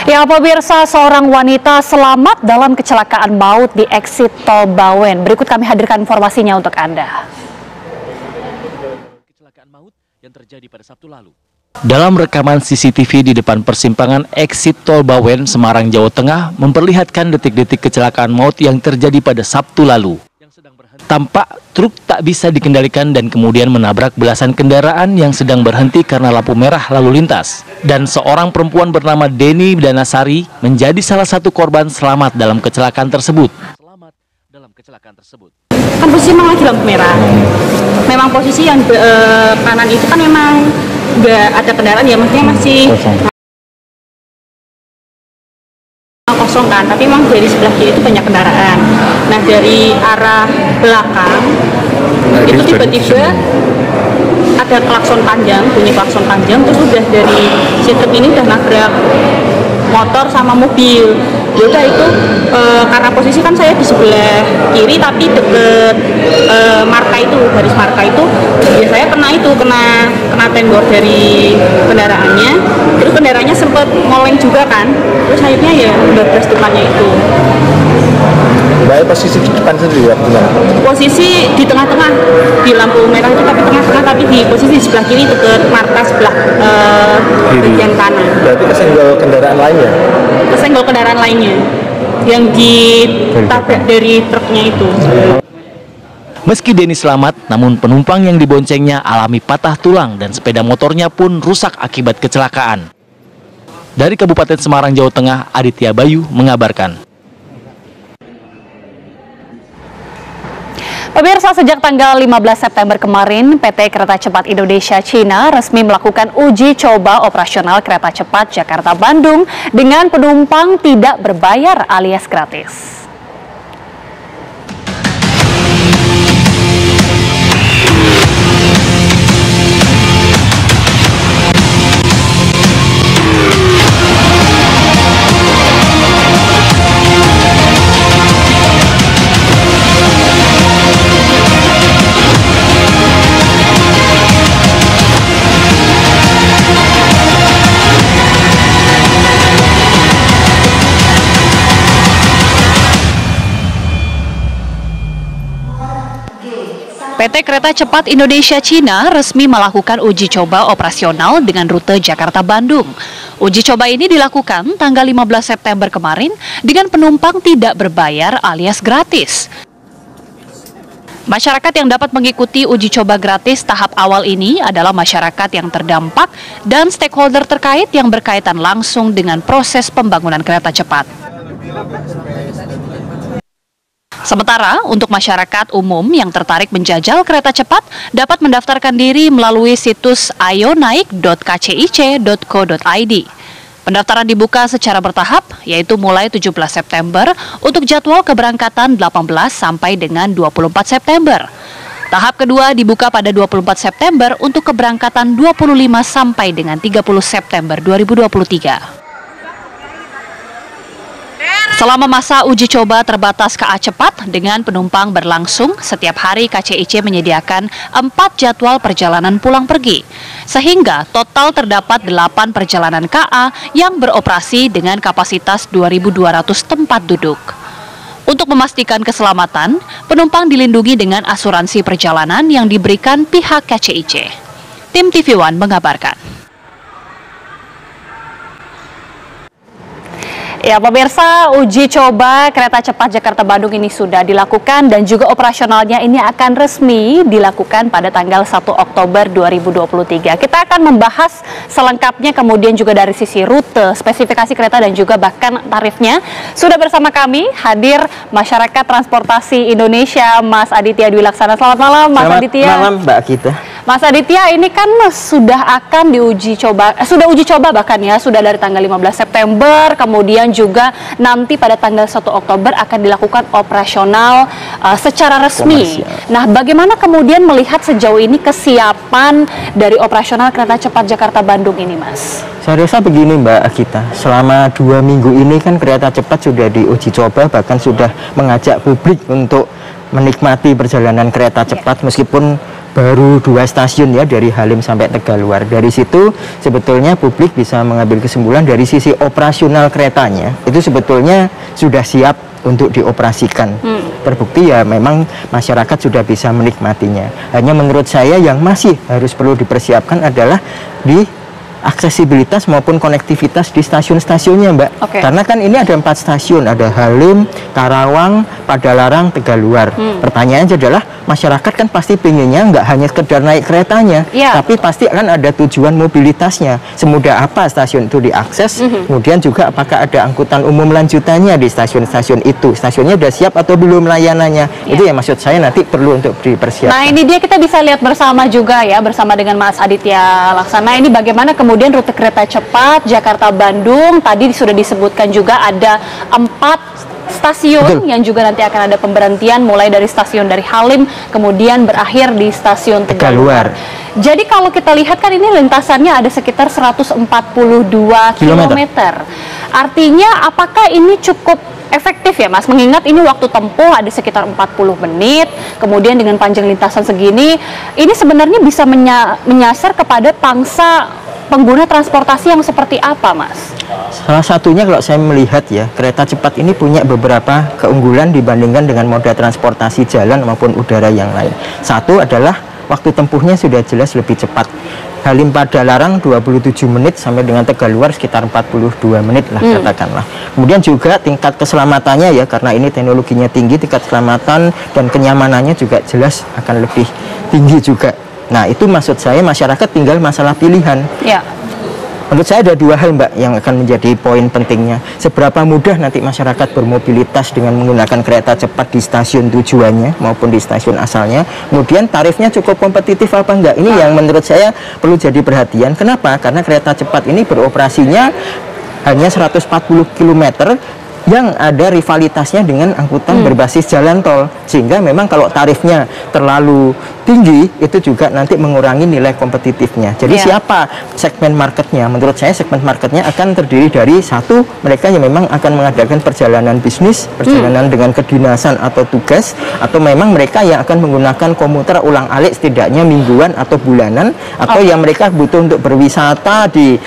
Ya, pemirsa, seorang wanita selamat dalam kecelakaan maut di eksit Tol Bawen. Berikut kami hadirkan informasinya untuk Anda.
Kecelakaan maut yang terjadi pada Sabtu lalu. Dalam rekaman CCTV di depan persimpangan eksit Tol Bawen, Semarang, Jawa Tengah, memperlihatkan detik-detik kecelakaan maut yang terjadi pada Sabtu lalu. Tampak truk tak bisa dikendalikan dan kemudian menabrak belasan kendaraan yang sedang berhenti karena lampu merah lalu lintas. Dan seorang perempuan bernama Deni Danasari menjadi salah satu korban selamat dalam kecelakaan tersebut.
Kan posisi memang lagi lampu merah. Memang posisi yang kanan itu kan memang nggak ada kendaraan ya, maksudnya masih kosong kan, tapi memang dari sebelah kiri itu banyak kendaraan. Nah, dari arah belakang itu tiba-tiba ada klakson panjang, bunyi klakson panjang, terus udah dari si truk ini udah nabrak motor sama mobil. Yaudah itu karena posisi kan saya di sebelah kiri tapi deket marka itu, garis marka itu, ya saya kena tembok dari kendaraannya, terus kendaraannya sempat moleng juga kan, terus akhirnya ya bablas depannya itu.
Baik, posisi di depan sendiri ya, gimana?
Posisi di tengah-tengah, di lampu merah itu tapi tengah-tengah, tapi di posisi di sebelah kiri dekat marka sebelah bagian kanan.
Berarti kesenggol kendaraan lainnya?
Kesenggol kendaraan lainnya yang ditabrak dari truknya itu.
Meski Denny selamat, namun penumpang yang diboncengnya alami patah tulang dan sepeda motornya pun rusak akibat kecelakaan. Dari Kabupaten Semarang, Jawa Tengah, Aditya Bayu mengabarkan.
Pemirsa, sejak tanggal 15 September kemarin, PT Kereta Cepat Indonesia Cina resmi melakukan uji coba operasional kereta cepat Jakarta-Bandung dengan penumpang tidak berbayar alias gratis. PT Kereta Cepat Indonesia Cina resmi melakukan uji coba operasional dengan rute Jakarta-Bandung. Uji coba ini dilakukan tanggal 15 September kemarin dengan penumpang tidak berbayar alias gratis. Masyarakat yang dapat mengikuti uji coba gratis tahap awal ini adalah masyarakat yang terdampak dan stakeholder terkait yang berkaitan langsung dengan proses pembangunan kereta cepat. Sementara untuk masyarakat umum yang tertarik menjajal kereta cepat dapat mendaftarkan diri melalui situs ayonaik.kcic.co.id. Pendaftaran dibuka secara bertahap, yaitu mulai 17 September untuk jadwal keberangkatan 18 sampai dengan 24 September. Tahap kedua dibuka pada 24 September untuk keberangkatan 25 sampai dengan 30 September 2023. Selama masa uji coba terbatas KA cepat dengan penumpang berlangsung, setiap hari KCIC menyediakan 4 jadwal perjalanan pulang pergi. Sehingga total terdapat 8 perjalanan KA yang beroperasi dengan kapasitas 2.200 tempat duduk. Untuk memastikan keselamatan, penumpang dilindungi dengan asuransi perjalanan yang diberikan pihak KCIC. Tim TV One mengabarkan. Ya, pemirsa, uji coba kereta cepat Jakarta-Bandung ini sudah dilakukan dan juga operasionalnya ini akan resmi dilakukan pada tanggal 1 Oktober 2023. Kita akan membahas selengkapnya, kemudian juga dari sisi rute, spesifikasi kereta dan juga bahkan tarifnya. Sudah bersama kami hadir Masyarakat Transportasi Indonesia, Mas Aditya Dwi Laksana. Selamat malam, Mas Aditya.
Selamat malam, Mbak Gita.
Mas Aditya, ini kan sudah akan diuji coba, sudah uji coba bahkan ya, sudah dari tanggal 15 September, kemudian juga nanti pada tanggal 1 Oktober akan dilakukan operasional secara resmi. Nah, bagaimana kemudian melihat sejauh ini kesiapan dari operasional kereta cepat Jakarta-Bandung ini, Mas?
Saya rasa begini, Mbak Gita, selama 2 minggu ini kan kereta cepat sudah diuji coba, bahkan sudah mengajak publik untuk menikmati perjalanan kereta cepat meskipun baru 2 stasiun ya, dari Halim sampai Tegaluar. Dari situ sebetulnya publik bisa mengambil kesimpulan dari sisi operasional keretanya itu sebetulnya sudah siap untuk dioperasikan. Terbukti ya memang masyarakat sudah bisa menikmatinya. Hanya menurut saya yang masih harus perlu dipersiapkan adalah di aksesibilitas maupun konektivitas di stasiun-stasiunnya, Mbak. Karena kan ini ada 4 stasiun, ada Halim, Karawang, Padalarang, Tegaluar. Pertanyaannya adalah masyarakat kan pasti pengennya nggak hanya sekedar naik keretanya, tapi pasti akan ada tujuan mobilitasnya. Semudah apa stasiun itu diakses, kemudian juga apakah ada angkutan umum lanjutannya di stasiun-stasiun itu. Stasiunnya sudah siap atau belum layanannya. Itu yang maksud saya nanti perlu untuk dipersiapkan.
Nah, ini dia kita bisa lihat bersama juga ya, bersama dengan Mas Aditya Laksana. Ini bagaimana kemudian rute kereta cepat Jakarta-Bandung. Tadi sudah disebutkan juga ada 4 stasiun yang juga nanti akan ada pemberhentian mulai dari stasiun dari Halim kemudian berakhir di stasiun Tegaluar. Jadi kalau kita lihat kan ini lintasannya ada sekitar 142 km. Artinya apakah ini cukup efektif ya, Mas? Mengingat ini waktu tempuh ada sekitar 40 menit, kemudian dengan panjang lintasan segini, ini sebenarnya bisa menyasar kepada pangsa pengguna transportasi yang seperti apa, Mas?
Salah satunya kalau saya melihat ya, kereta cepat ini punya beberapa keunggulan dibandingkan dengan moda transportasi jalan maupun udara yang lain. Satu adalah waktu tempuhnya sudah jelas lebih cepat. Halim Padalarang 27 menit sampai dengan Tegaluar sekitar 42 menit lah katakanlah. Kemudian juga tingkat keselamatannya ya, karena ini teknologinya tinggi, tingkat keselamatan dan kenyamanannya juga jelas akan lebih tinggi juga. Nah itu maksud saya masyarakat tinggal masalah pilihan.
Ya.
Menurut saya ada dua hal Mbak yang akan menjadi poin pentingnya. Seberapa mudah nanti masyarakat bermobilitas dengan menggunakan kereta cepat di stasiun tujuannya maupun di stasiun asalnya. Kemudian tarifnya cukup kompetitif apa enggak? Ini yang menurut saya perlu jadi perhatian. Kenapa? Karena kereta cepat ini beroperasinya hanya 140 km yang ada rivalitasnya dengan angkutan berbasis jalan tol, sehingga memang kalau tarifnya terlalu tinggi itu juga nanti mengurangi nilai kompetitifnya. Jadi siapa segmen marketnya? Menurut saya segmen marketnya akan terdiri dari satu, mereka yang memang akan mengadakan perjalanan bisnis, perjalanan dengan kedinasan atau tugas, atau memang mereka yang akan menggunakan komuter ulang-alik setidaknya mingguan atau bulanan, atau yang mereka butuh untuk berwisata di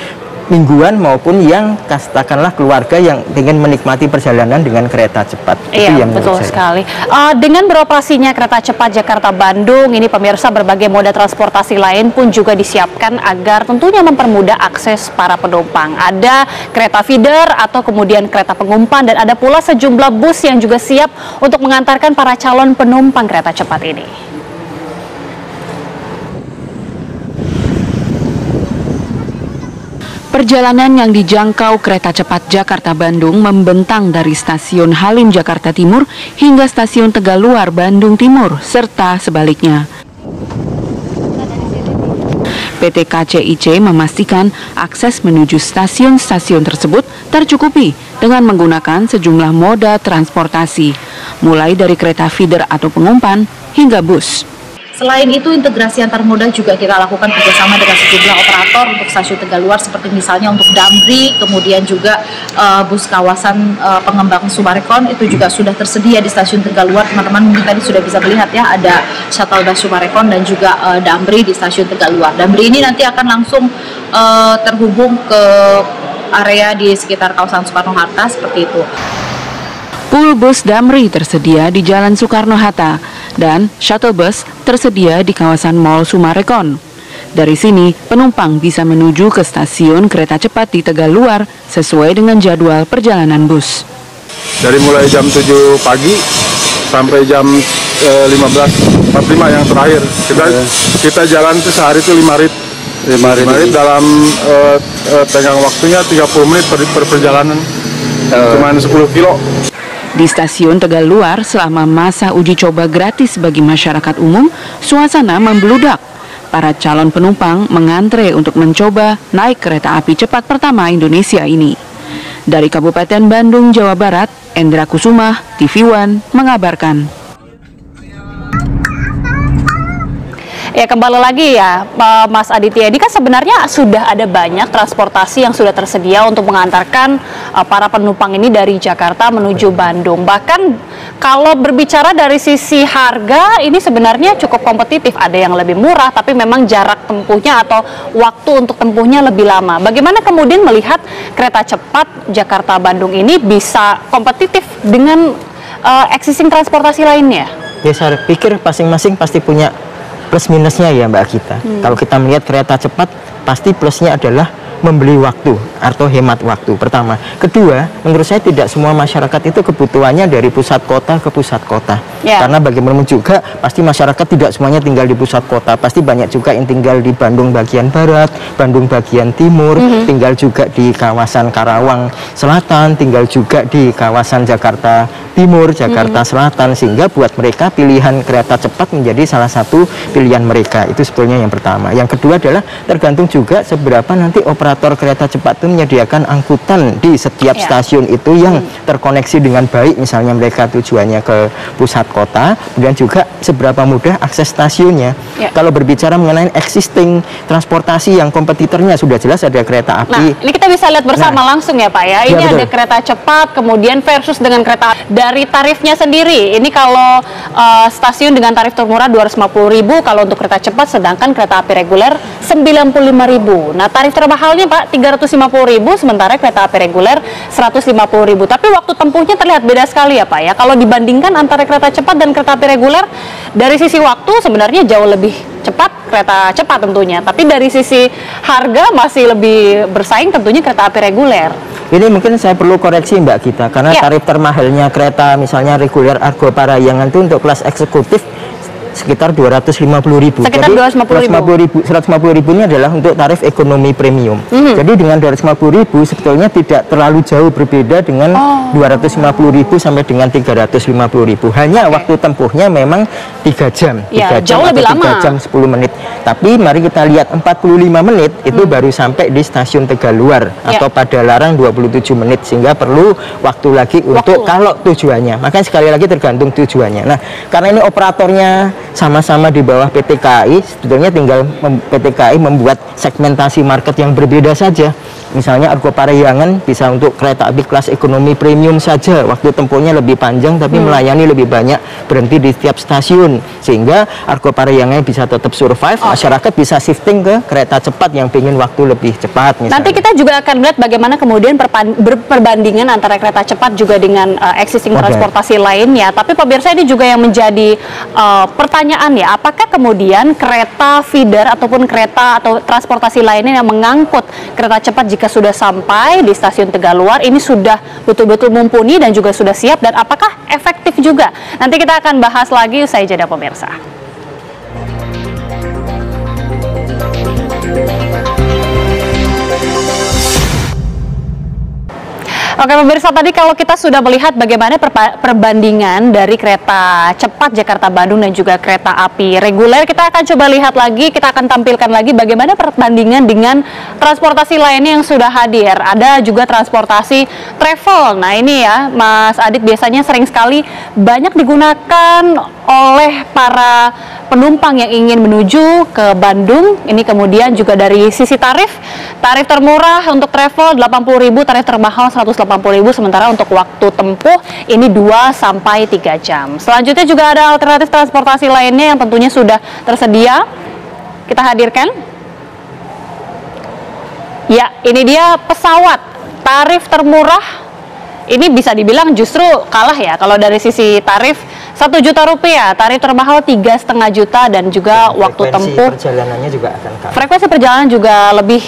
mingguan maupun yang katakanlah keluarga yang ingin menikmati perjalanan dengan kereta cepat.
Iya,
itu yang
betul sekali. Dengan beroperasinya kereta cepat Jakarta-Bandung, ini pemirsa berbagai moda transportasi lain pun juga disiapkan agar tentunya mempermudah akses para penumpang. Ada kereta feeder atau kemudian kereta pengumpan, dan ada pula sejumlah bus yang juga siap untuk mengantarkan para calon penumpang kereta cepat ini. Perjalanan yang dijangkau kereta cepat Jakarta-Bandung membentang dari stasiun Halim Jakarta Timur hingga stasiun Tegaluar Bandung Timur, serta sebaliknya. PT KCIC memastikan akses menuju stasiun-stasiun tersebut tercukupi dengan menggunakan sejumlah moda transportasi, mulai dari kereta feeder atau pengumpan hingga bus.
Selain itu, integrasi antar moda juga kita lakukan kerjasama dengan sejumlah operator untuk stasiun Tegaluar, seperti misalnya untuk Damri, kemudian juga bus kawasan pengembang Sumarekon itu juga sudah tersedia di stasiun Tegaluar. Teman-teman mungkin tadi sudah bisa melihat ya, ada shuttle bus Sumarekon dan juga Damri di stasiun Tegaluar. Damri ini nanti akan langsung terhubung ke area di sekitar kawasan Soekarno-Hatta seperti itu.
Pool bus Damri tersedia di Jalan Soekarno-Hatta dan shuttle bus tersedia di kawasan Mall Sumarekon. Dari sini, penumpang bisa menuju ke stasiun kereta cepat di Tegaluar sesuai dengan jadwal perjalanan bus.
Dari mulai jam 7 pagi sampai jam 15.45 yang terakhir. Kita jalan itu sehari itu 5 rit. 5 rit dalam tenggang waktunya 30 menit per perjalanan. Cuman 10 kilo.
Di stasiun Tegaluar selama masa uji coba gratis bagi masyarakat umum, suasana membludak. Para calon penumpang mengantre untuk mencoba naik kereta api cepat pertama Indonesia ini. Dari Kabupaten Bandung, Jawa Barat, Endra Kusuma, TV One mengabarkan. Ya, kembali lagi ya Mas Aditya, ini kan sebenarnya sudah ada banyak transportasi yang sudah tersedia untuk mengantarkan para penumpang ini dari Jakarta menuju Bandung. Bahkan kalau berbicara dari sisi harga, ini sebenarnya cukup kompetitif. Ada yang lebih murah, tapi memang jarak tempuhnya atau waktu untuk tempuhnya lebih lama. Bagaimana kemudian melihat kereta cepat Jakarta-Bandung ini bisa kompetitif dengan existing transportasi lainnya?
Ya, saya pikir masing-masing pasti punya plus minusnya ya Mbak Gita. Kalau kita melihat kereta cepat, pasti plusnya adalah membeli waktu atau hemat waktu pertama. Kedua, menurut saya tidak semua masyarakat itu kebutuhannya dari pusat kota ke pusat kota. Karena bagaimanapun juga pasti masyarakat tidak semuanya tinggal di pusat kota. Pasti banyak juga yang tinggal di Bandung bagian barat, Bandung bagian timur, tinggal juga di kawasan Karawang Selatan, tinggal juga di kawasan Jakarta Timur, Jakarta Selatan, sehingga buat mereka pilihan kereta cepat menjadi salah satu pilihan mereka. Itu sebetulnya yang pertama. Yang kedua adalah tergantung juga seberapa nanti operator kereta cepat itu menyediakan angkutan di setiap stasiun itu yang terkoneksi dengan baik, misalnya mereka tujuannya ke pusat kota, kemudian juga seberapa mudah akses stasiunnya. Kalau berbicara mengenai existing transportasi yang kompetitornya sudah jelas ada kereta api.
Nah, ini kita bisa lihat bersama langsung ya Pak ya. Ini ada kereta cepat, kemudian versus dengan kereta dari tarifnya sendiri. Ini kalau stasiun dengan tarif termurah 250.000, kalau untuk kereta cepat, sedangkan kereta api reguler 95.000. Nah, tarif termahalnya Pak 350.000, sementara kereta api reguler 150.000. Tapi waktu tempuhnya terlihat beda sekali ya Pak ya. Kalau dibandingkan antara kereta cepat dan kereta api reguler, dari sisi waktu sebenarnya jauh lebih cepat kereta cepat tentunya, tapi dari sisi harga masih lebih bersaing tentunya kereta api reguler.
Ini mungkin saya perlu koreksi Mbak Gita, karena tarif termahalnya kereta misalnya reguler Argo Parahyangan itu untuk kelas eksekutif sekitar 250.000.
Sekitar 250.000.
150.000 ini adalah untuk tarif ekonomi premium. Jadi dengan 250.000 sebetulnya tidak terlalu jauh berbeda dengan 250.000 sampai dengan 350.000. Hanya waktu tempuhnya memang 3 jam. 3 jam
jauh lebih lama.
3 jam 10 menit. Tapi mari kita lihat 45 menit itu baru sampai di stasiun Tegaluar atau Padalarang 27 menit, sehingga perlu waktu lagi untuk kalau tujuannya. Makanya sekali lagi tergantung tujuannya. Nah, karena ini operatornya sama-sama di bawah PT KAI, sebetulnya tinggal PT KAI membuat segmentasi market yang berbeda saja. Misalnya Argo Parahyangan bisa untuk kereta api kelas ekonomi premium saja, waktu tempuhnya lebih panjang tapi melayani lebih banyak, berhenti di setiap stasiun, sehingga Argo Parahyangan bisa tetap survive, masyarakat bisa shifting ke kereta cepat yang ingin waktu lebih cepat misalnya.
Nanti kita juga akan melihat bagaimana kemudian perbandingan antara kereta cepat juga dengan existing transportasi lainnya. Tapi pemirsa, ini juga yang menjadi pertanyaan ya, apakah kemudian kereta feeder ataupun kereta atau transportasi lainnya yang mengangkut kereta cepat jika sudah sampai di stasiun Tegaluar ini sudah betul-betul mumpuni dan juga sudah siap, dan apakah efektif juga? Nanti kita akan bahas lagi usai jeda pemirsa. Oke pemirsa, tadi kalau kita sudah melihat bagaimana perbandingan dari kereta cepat Jakarta-Bandung dan juga kereta api reguler, kita akan coba lihat lagi, kita akan tampilkan lagi bagaimana perbandingan dengan transportasi lainnya yang sudah hadir. Ada juga transportasi travel. Nah ini ya Mas Adit, biasanya sering sekali banyak digunakan oleh para penumpang yang ingin menuju ke Bandung. Ini kemudian juga dari sisi tarif termurah untuk travel 80.000, tarif termahal 180.000, sementara untuk waktu tempuh ini 2 sampai 3 jam. Selanjutnya juga ada alternatif transportasi lainnya yang tentunya sudah tersedia. Kita hadirkan. Ya, ini dia pesawat tarif termurah. Ini bisa dibilang justru kalah ya kalau dari sisi tarif. 1 juta rupiah, tarif termahal 3,5 juta, dan juga waktu tempuh
perjalanannya juga akan kalah.
Frekuensi perjalanan juga lebih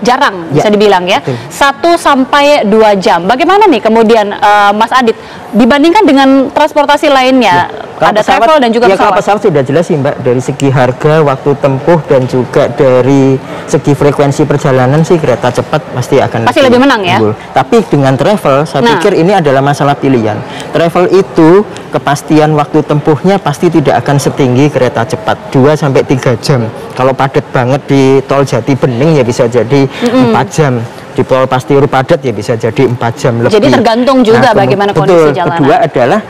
jarang bisa dibilang ya, 1 sampai 2 jam. Bagaimana nih kemudian Mas Adit dibandingkan dengan transportasi lainnya? Ada pesawat, travel dan juga pesawat.
Kalau pesawat sudah jelas sih Mbak, dari segi harga, waktu tempuh, dan juga dari segi frekuensi perjalanan sih kereta cepat pasti akan
lebih menang ya.
Tapi dengan travel saya pikir ini adalah masalah pilihan. Travel itu kepastian waktu tempuhnya pasti tidak akan setinggi kereta cepat, 2 sampai 3 jam. Kalau padat banget di tol Jati Bening ya bisa jadi 4 jam. Di tol Pasteur padat ya bisa jadi 4 jam lebih.
Jadi tergantung juga bagaimana kondisi jalanan.
Kedua adalah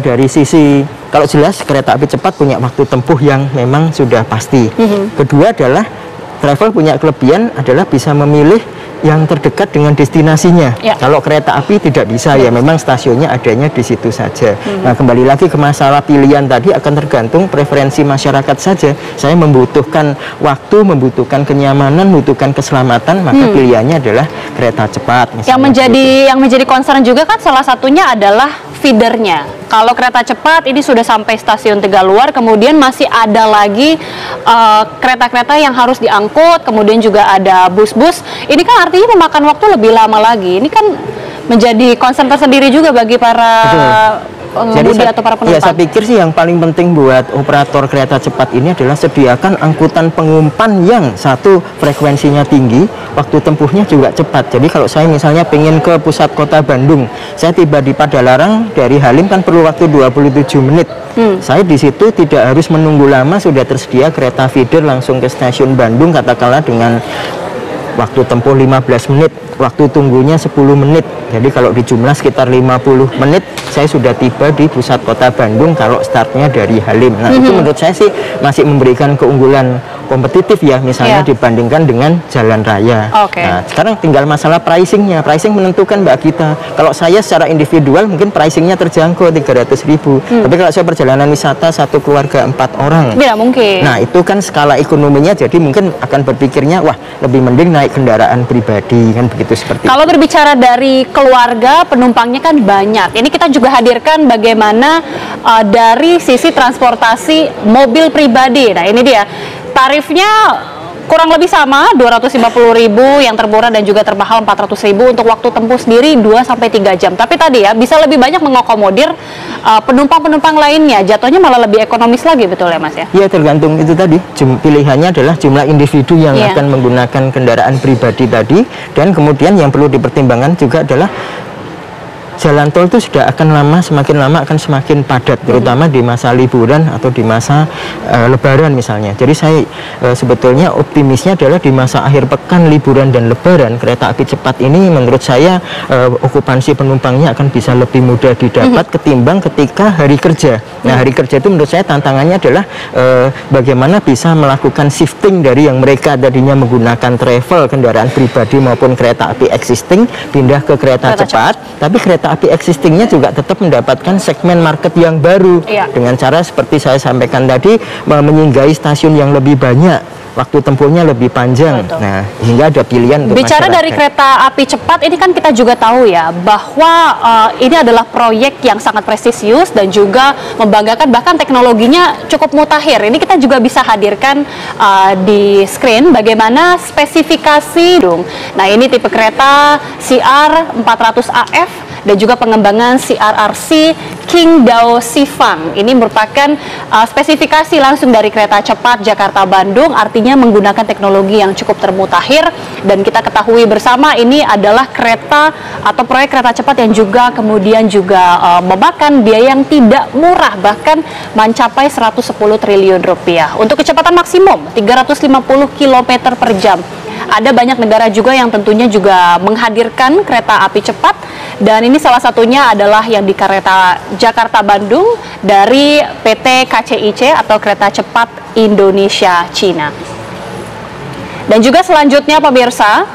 dari sisi, kalau jelas kereta api cepat punya waktu tempuh yang memang sudah pasti. Kedua adalah travel punya kelebihan adalah bisa memilih yang terdekat dengan destinasinya. Kalau kereta api tidak bisa, ya memang stasiunnya adanya di situ saja. Nah, kembali lagi ke masalah pilihan tadi, akan tergantung preferensi masyarakat saja. Saya membutuhkan waktu, membutuhkan kenyamanan, membutuhkan keselamatan, maka pilihannya adalah kereta cepat.
Yang menjadi concern juga kan salah satunya adalah feedernya. Kalau kereta cepat ini sudah sampai stasiun Tegaluar, kemudian masih ada lagi kereta-kereta yang harus diangkut, kemudian juga ada bus-bus. Ini kan artinya memakan waktu lebih lama lagi. Ini kan menjadi concern tersendiri juga bagi para pengemudi atau para penumpang.
Ya, saya pikir sih yang paling penting buat operator kereta cepat ini adalah sediakan angkutan pengumpan yang satu frekuensinya tinggi, waktu tempuhnya juga cepat. Jadi kalau saya misalnya pengen ke pusat kota Bandung, saya tiba di Padalarang dari Halim kan perlu waktu 27 menit. Saya di situ tidak harus menunggu lama, sudah tersedia kereta feeder langsung ke stasiun Bandung, katakanlah dengan waktu tempuh 15 menit, waktu tunggunya 10 menit. Jadi kalau dijumlah sekitar 50 menit, saya sudah tiba di pusat kota Bandung kalau startnya dari Halim. Nah, itu menurut saya sih masih memberikan keunggulan kompetitif ya, misalnya dibandingkan dengan jalan raya. Nah, sekarang tinggal masalah pricingnya. Pricing menentukan Mbak Gita. Kalau saya secara individual mungkin pricingnya terjangkau 300.000. Tapi kalau saya perjalanan wisata satu keluarga 4 orang,
tidak mungkin.
Nah, itu kan skala ekonominya, jadi mungkin akan berpikirnya, wah lebih mending naik kendaraan pribadi, kan begitu seperti
Kalau
itu.
berbicara dari keluarga, penumpangnya kan banyak. Ini kita juga hadirkan bagaimana dari sisi transportasi mobil pribadi. Nah, ini dia. Tarifnya kurang lebih sama, 250.000 yang termurah dan juga termahal 400.000 untuk waktu tempuh sendiri 2-3 jam. Tapi tadi ya bisa lebih banyak mengakomodir penumpang-penumpang lainnya, jatuhnya malah lebih ekonomis lagi, betul ya Mas ya?
Iya, tergantung itu tadi. Pilihannya adalah jumlah individu yang akan menggunakan kendaraan pribadi tadi, dan kemudian yang perlu dipertimbangkan juga adalah jalan tol itu sudah akan semakin lama akan semakin padat, terutama di masa liburan atau di masa lebaran misalnya. Jadi saya sebetulnya optimisnya adalah di masa akhir pekan, liburan dan lebaran, kereta api cepat ini menurut saya okupansi penumpangnya akan bisa lebih mudah didapat ketimbang ketika hari kerja. Nah, hari kerja itu menurut saya tantangannya adalah bagaimana bisa melakukan shifting dari yang mereka tadinya menggunakan travel, kendaraan pribadi maupun kereta api existing, pindah ke kereta cepat. Tapi kereta api existingnya juga tetap mendapatkan segmen market yang baru dengan cara seperti saya sampaikan tadi, menyinggahi stasiun yang lebih banyak, waktu tempuhnya lebih panjang. Nah, hingga ada pilihan untuk
bicara
masyarakat.
dari kereta api cepat ini kan kita juga tahu ya bahwa ini adalah proyek yang sangat prestisius dan juga membanggakan, bahkan teknologinya cukup mutakhir. Ini kita juga bisa hadirkan di screen bagaimana spesifikasi. Nah, ini tipe kereta CR 400 AF dan juga pengembangan CRRC King Dao Sifang. Ini merupakan spesifikasi langsung dari kereta cepat Jakarta-Bandung, artinya menggunakan teknologi yang cukup termutakhir, dan kita ketahui bersama ini adalah kereta atau proyek kereta cepat yang juga kemudian juga memakan biaya yang tidak murah, bahkan mencapai 110 triliun rupiah. Untuk kecepatan maksimum 350 km per jam. Ada banyak negara juga yang tentunya juga menghadirkan kereta api cepat, dan ini salah satunya adalah yang di kereta Jakarta-Bandung dari PT KCIC atau Kereta Cepat Indonesia Cina. Dan juga selanjutnya pemirsa,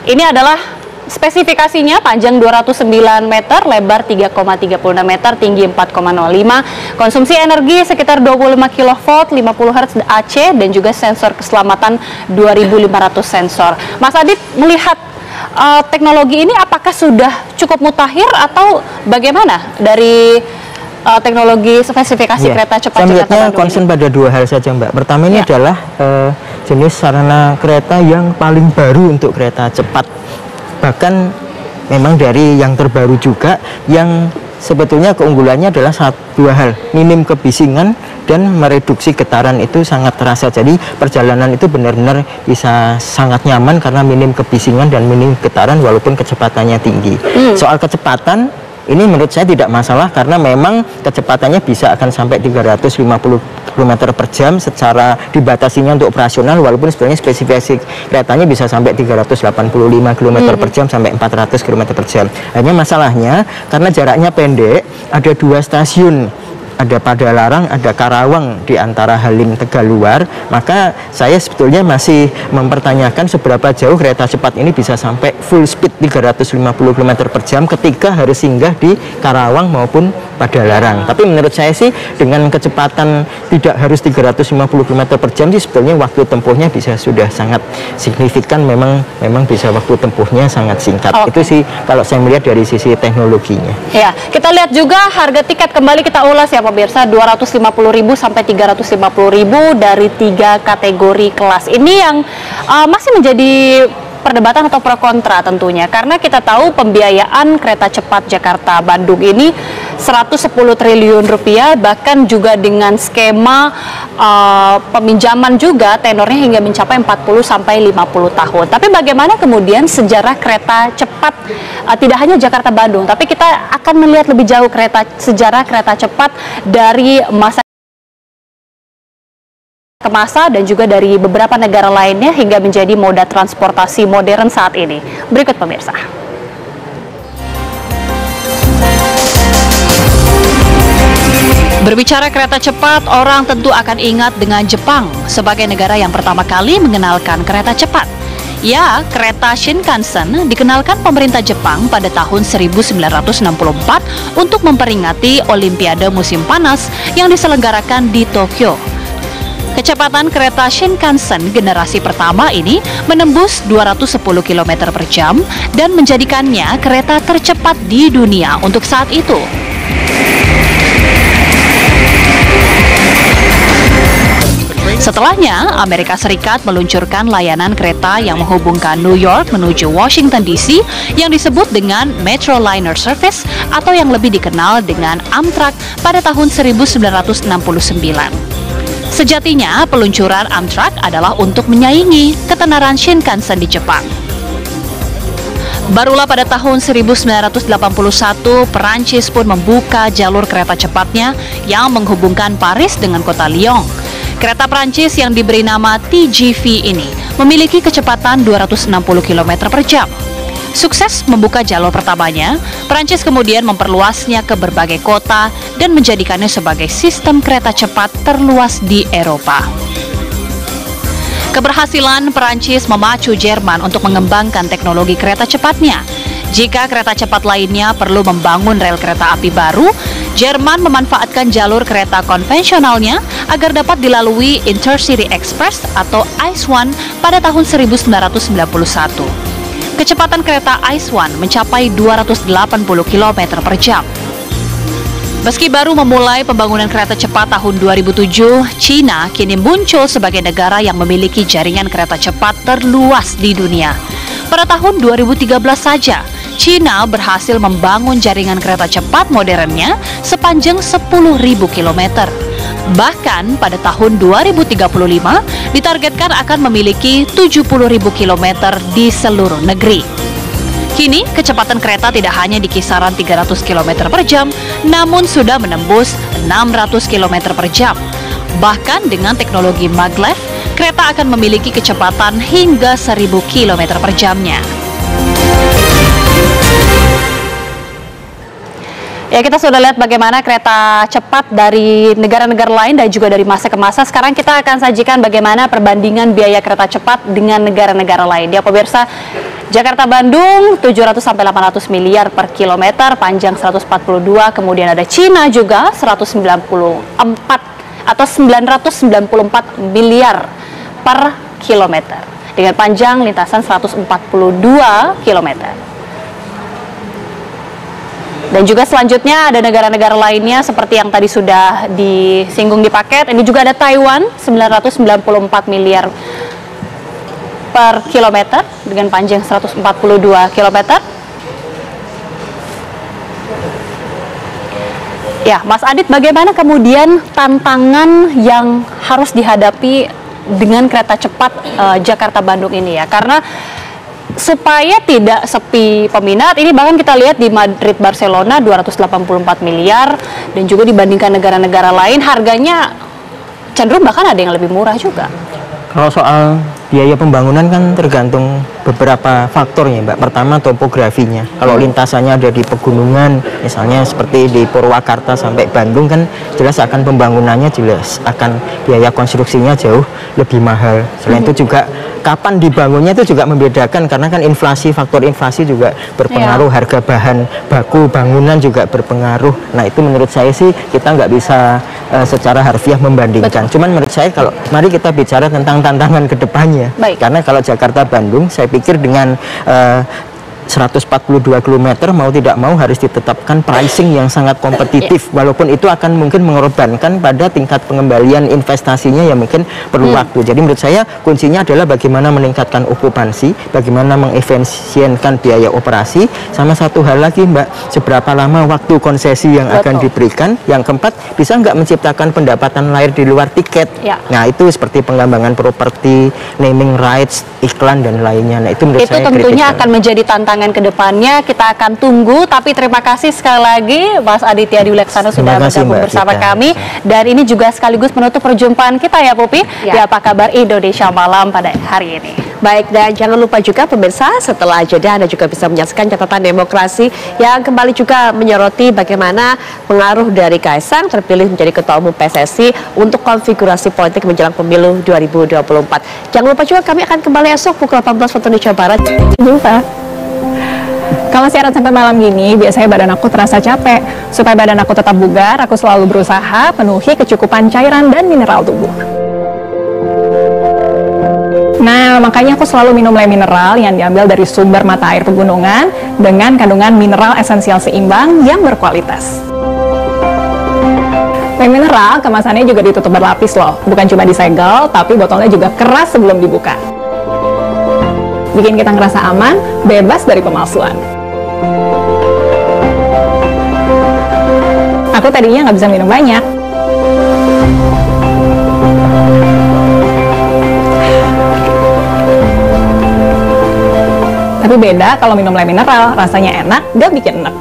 ini adalah spesifikasinya, panjang 209 meter, lebar 3,36 meter, tinggi 4,05, konsumsi energi sekitar 25 kV, 50 Hz AC, dan juga sensor keselamatan 2500 sensor. Mas Adit melihat teknologi ini apakah sudah cukup mutakhir atau bagaimana dari teknologi spesifikasi kereta cepat Jakarta Bandung?
Concern pada dua hal saja, Mbak. Pertama ini adalah jenis sarana kereta yang paling baru untuk kereta cepat. Bahkan memang dari yang terbaru juga, yang sebetulnya keunggulannya adalah dua hal, minim kebisingan dan mereduksi getaran itu sangat terasa. Jadi perjalanan itu benar-benar bisa sangat nyaman karena minim kebisingan dan minim getaran walaupun kecepatannya tinggi. Soal kecepatan ini menurut saya tidak masalah karena memang kecepatannya bisa akan sampai 350 km per jam secara dibatasinya untuk operasional, walaupun sebenarnya spesifikasi keretanya bisa sampai 385 km per jam sampai 400 km per jam. Hanya masalahnya karena jaraknya pendek, ada dua stasiun, ada Padalarang, ada Karawang di antara Halim Tegaluar, maka saya sebetulnya masih mempertanyakan seberapa jauh kereta cepat ini bisa sampai full speed 350 km per jam ketika harus singgah di Karawang maupun Padalarang. Tapi menurut saya sih dengan kecepatan tidak harus 350 km per jam sih sebetulnya waktu tempuhnya bisa sudah sangat signifikan, memang bisa waktu tempuhnya sangat singkat. Itu sih kalau saya melihat dari sisi teknologinya.
Ya, kita lihat juga harga tiket, kembali kita ulas ya pemirsa, 250.000 sampai 350.000 dari 3 kategori kelas. Ini yang masih menjadi perdebatan atau pro kontra tentunya, karena kita tahu pembiayaan kereta cepat Jakarta-Bandung ini 110 triliun rupiah, bahkan juga dengan skema peminjaman juga tenornya hingga mencapai 40 sampai 50 tahun. Tapi bagaimana kemudian sejarah kereta cepat tidak hanya Jakarta-Bandung, tapi kita akan melihat lebih jauh sejarah kereta cepat dari masa massa dan juga dari beberapa negara lainnya hingga menjadi moda transportasi modern saat ini. Berikut pemirsa. Berbicara kereta cepat, orang tentu akan ingat dengan Jepang sebagai negara yang pertama kali mengenalkan kereta cepat. Ya, kereta Shinkansen dikenalkan pemerintah Jepang pada tahun 1964 untuk memperingati Olimpiade musim panas yang diselenggarakan di Tokyo. Kecepatan kereta Shinkansen generasi pertama ini menembus 210 km per jam dan menjadikannya kereta tercepat di dunia untuk saat itu. Setelahnya, Amerika Serikat meluncurkan layanan kereta yang menghubungkan New York menuju Washington DC yang disebut dengan Metroliner Service atau yang lebih dikenal dengan Amtrak pada tahun 1969. Sejatinya, peluncuran Amtrak adalah untuk menyaingi ketenaran Shinkansen di Jepang. Barulah pada tahun 1981, Perancis pun membuka jalur kereta cepatnya yang menghubungkan Paris dengan kota Lyon. Kereta Prancis yang diberi nama TGV ini memiliki kecepatan 260 km per jam. Sukses membuka jalur pertamanya, Prancis kemudian memperluasnya ke berbagai kota dan menjadikannya sebagai sistem kereta cepat terluas di Eropa. Keberhasilan Prancis memacu Jerman untuk mengembangkan teknologi kereta cepatnya. Jika kereta cepat lainnya perlu membangun rel kereta api baru, Jerman memanfaatkan jalur kereta konvensionalnya agar dapat dilalui Intercity Express atau ICE One pada tahun 1991. Kecepatan kereta ICE One mencapai 280 km per jam. Meski baru memulai pembangunan kereta cepat tahun 2007, China kini muncul sebagai negara yang memiliki jaringan kereta cepat terluas di dunia. Pada tahun 2013 saja, China berhasil membangun jaringan kereta cepat modernnya sepanjang 10.000 km. Bahkan pada tahun 2035 ditargetkan akan memiliki 70.000 km di seluruh negeri. Kini kecepatan kereta tidak hanya di kisaran 300 km per jam, namun sudah menembus 600 km per jam. Bahkan dengan teknologi maglev, kereta akan memiliki kecepatan hingga 1.000 km per jamnya. Ya, kita sudah lihat bagaimana kereta cepat dari negara-negara lain dan juga dari masa ke masa. Sekarang kita akan sajikan bagaimana perbandingan biaya kereta cepat dengan negara-negara lain. Ya, pemirsa, Jakarta-Bandung 700 sampai 800 miliar per kilometer, panjang 142. Kemudian ada Cina juga 194 atau 994 miliar per kilometer dengan panjang lintasan 142 kilometer. Dan juga selanjutnya ada negara-negara lainnya seperti yang tadi sudah disinggung di paket. Ini juga ada Taiwan 994 miliar per kilometer dengan panjang 142 kilometer. Ya, Mas Adit, bagaimana kemudian tantangan yang harus dihadapi dengan kereta cepat Jakarta-Bandung ini ya? Karena supaya tidak sepi peminat, ini bahkan kita lihat di Madrid, Barcelona 284 miliar dan juga dibandingkan negara-negara lain harganya cenderung bahkan ada yang lebih murah juga.
Kalau soal biaya pembangunan kan tergantung beberapa faktor ya Mbak. Pertama topografinya. Kalau lintasannya ada di pegunungan, misalnya seperti di Purwakarta sampai Bandung kan jelas akan pembangunannya jelas akan biaya konstruksinya jauh lebih mahal. Selain itu juga kapan dibangunnya itu juga membedakan karena kan inflasi, faktor inflasi juga berpengaruh, harga bahan baku bangunan juga berpengaruh. Nah itu menurut saya sih kita nggak bisa secara harfiah membandingkan. Cuman menurut saya kalau mari kita bicara tentang tantangan ke depannya. Karena kalau Jakarta-Bandung saya pikir dengan 142 km mau tidak mau harus ditetapkan pricing yang sangat kompetitif, walaupun itu akan mungkin mengorbankan pada tingkat pengembalian investasinya yang mungkin perlu waktu. Jadi menurut saya kuncinya adalah bagaimana meningkatkan okupansi, bagaimana mengefisienkan biaya operasi, sama satu hal lagi Mbak, seberapa lama waktu konsesi yang akan diberikan. Yang keempat, bisa nggak menciptakan pendapatan lain di luar tiket. Nah itu seperti pengembangan properti, naming rights, iklan dan lainnya. Nah itu menurut saya
tentunya akan menjadi tantangan perkembangan kedepannya kita akan tunggu. Tapi terima kasih sekali lagi Mas Aditya Dwi Laksana sudah bergabung bersama kami. Dan ini juga sekaligus menutup perjumpaan kita ya Popi, di Apa Kabar Indonesia Malam pada hari ini.
Baik, dan jangan lupa juga pemirsa, setelah jeda Anda juga bisa menyaksikan catatan demokrasi yang kembali juga menyoroti bagaimana pengaruh dari Kaisang terpilih menjadi Ketua Umum PSSI untuk konfigurasi politik menjelang pemilu 2024. Jangan lupa juga kami akan kembali esok pukul 18 waktu Indonesia Barat.
Jumpa. Kalau siaran sampai malam gini, biasanya badan aku terasa capek. Supaya badan aku tetap bugar, aku selalu berusaha penuhi kecukupan cairan dan mineral tubuh. Nah, makanya aku selalu minum Le Mineral yang diambil dari sumber mata air pegunungan dengan kandungan mineral esensial seimbang yang berkualitas. Le Mineral kemasannya juga ditutup berlapis loh, bukan cuma disegel, tapi botolnya juga keras sebelum dibuka. Bikin kita ngerasa aman, bebas dari pemalsuan. Aku tadinya nggak bisa minum banyak. Tapi beda kalau minum Le Mineral, rasanya enak, gak bikin enak.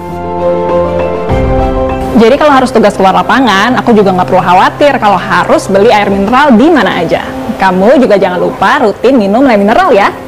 Jadi kalau harus tugas keluar lapangan, aku juga nggak perlu khawatir kalau harus beli air mineral di mana aja. Kamu juga jangan lupa rutin minum Le Mineral ya.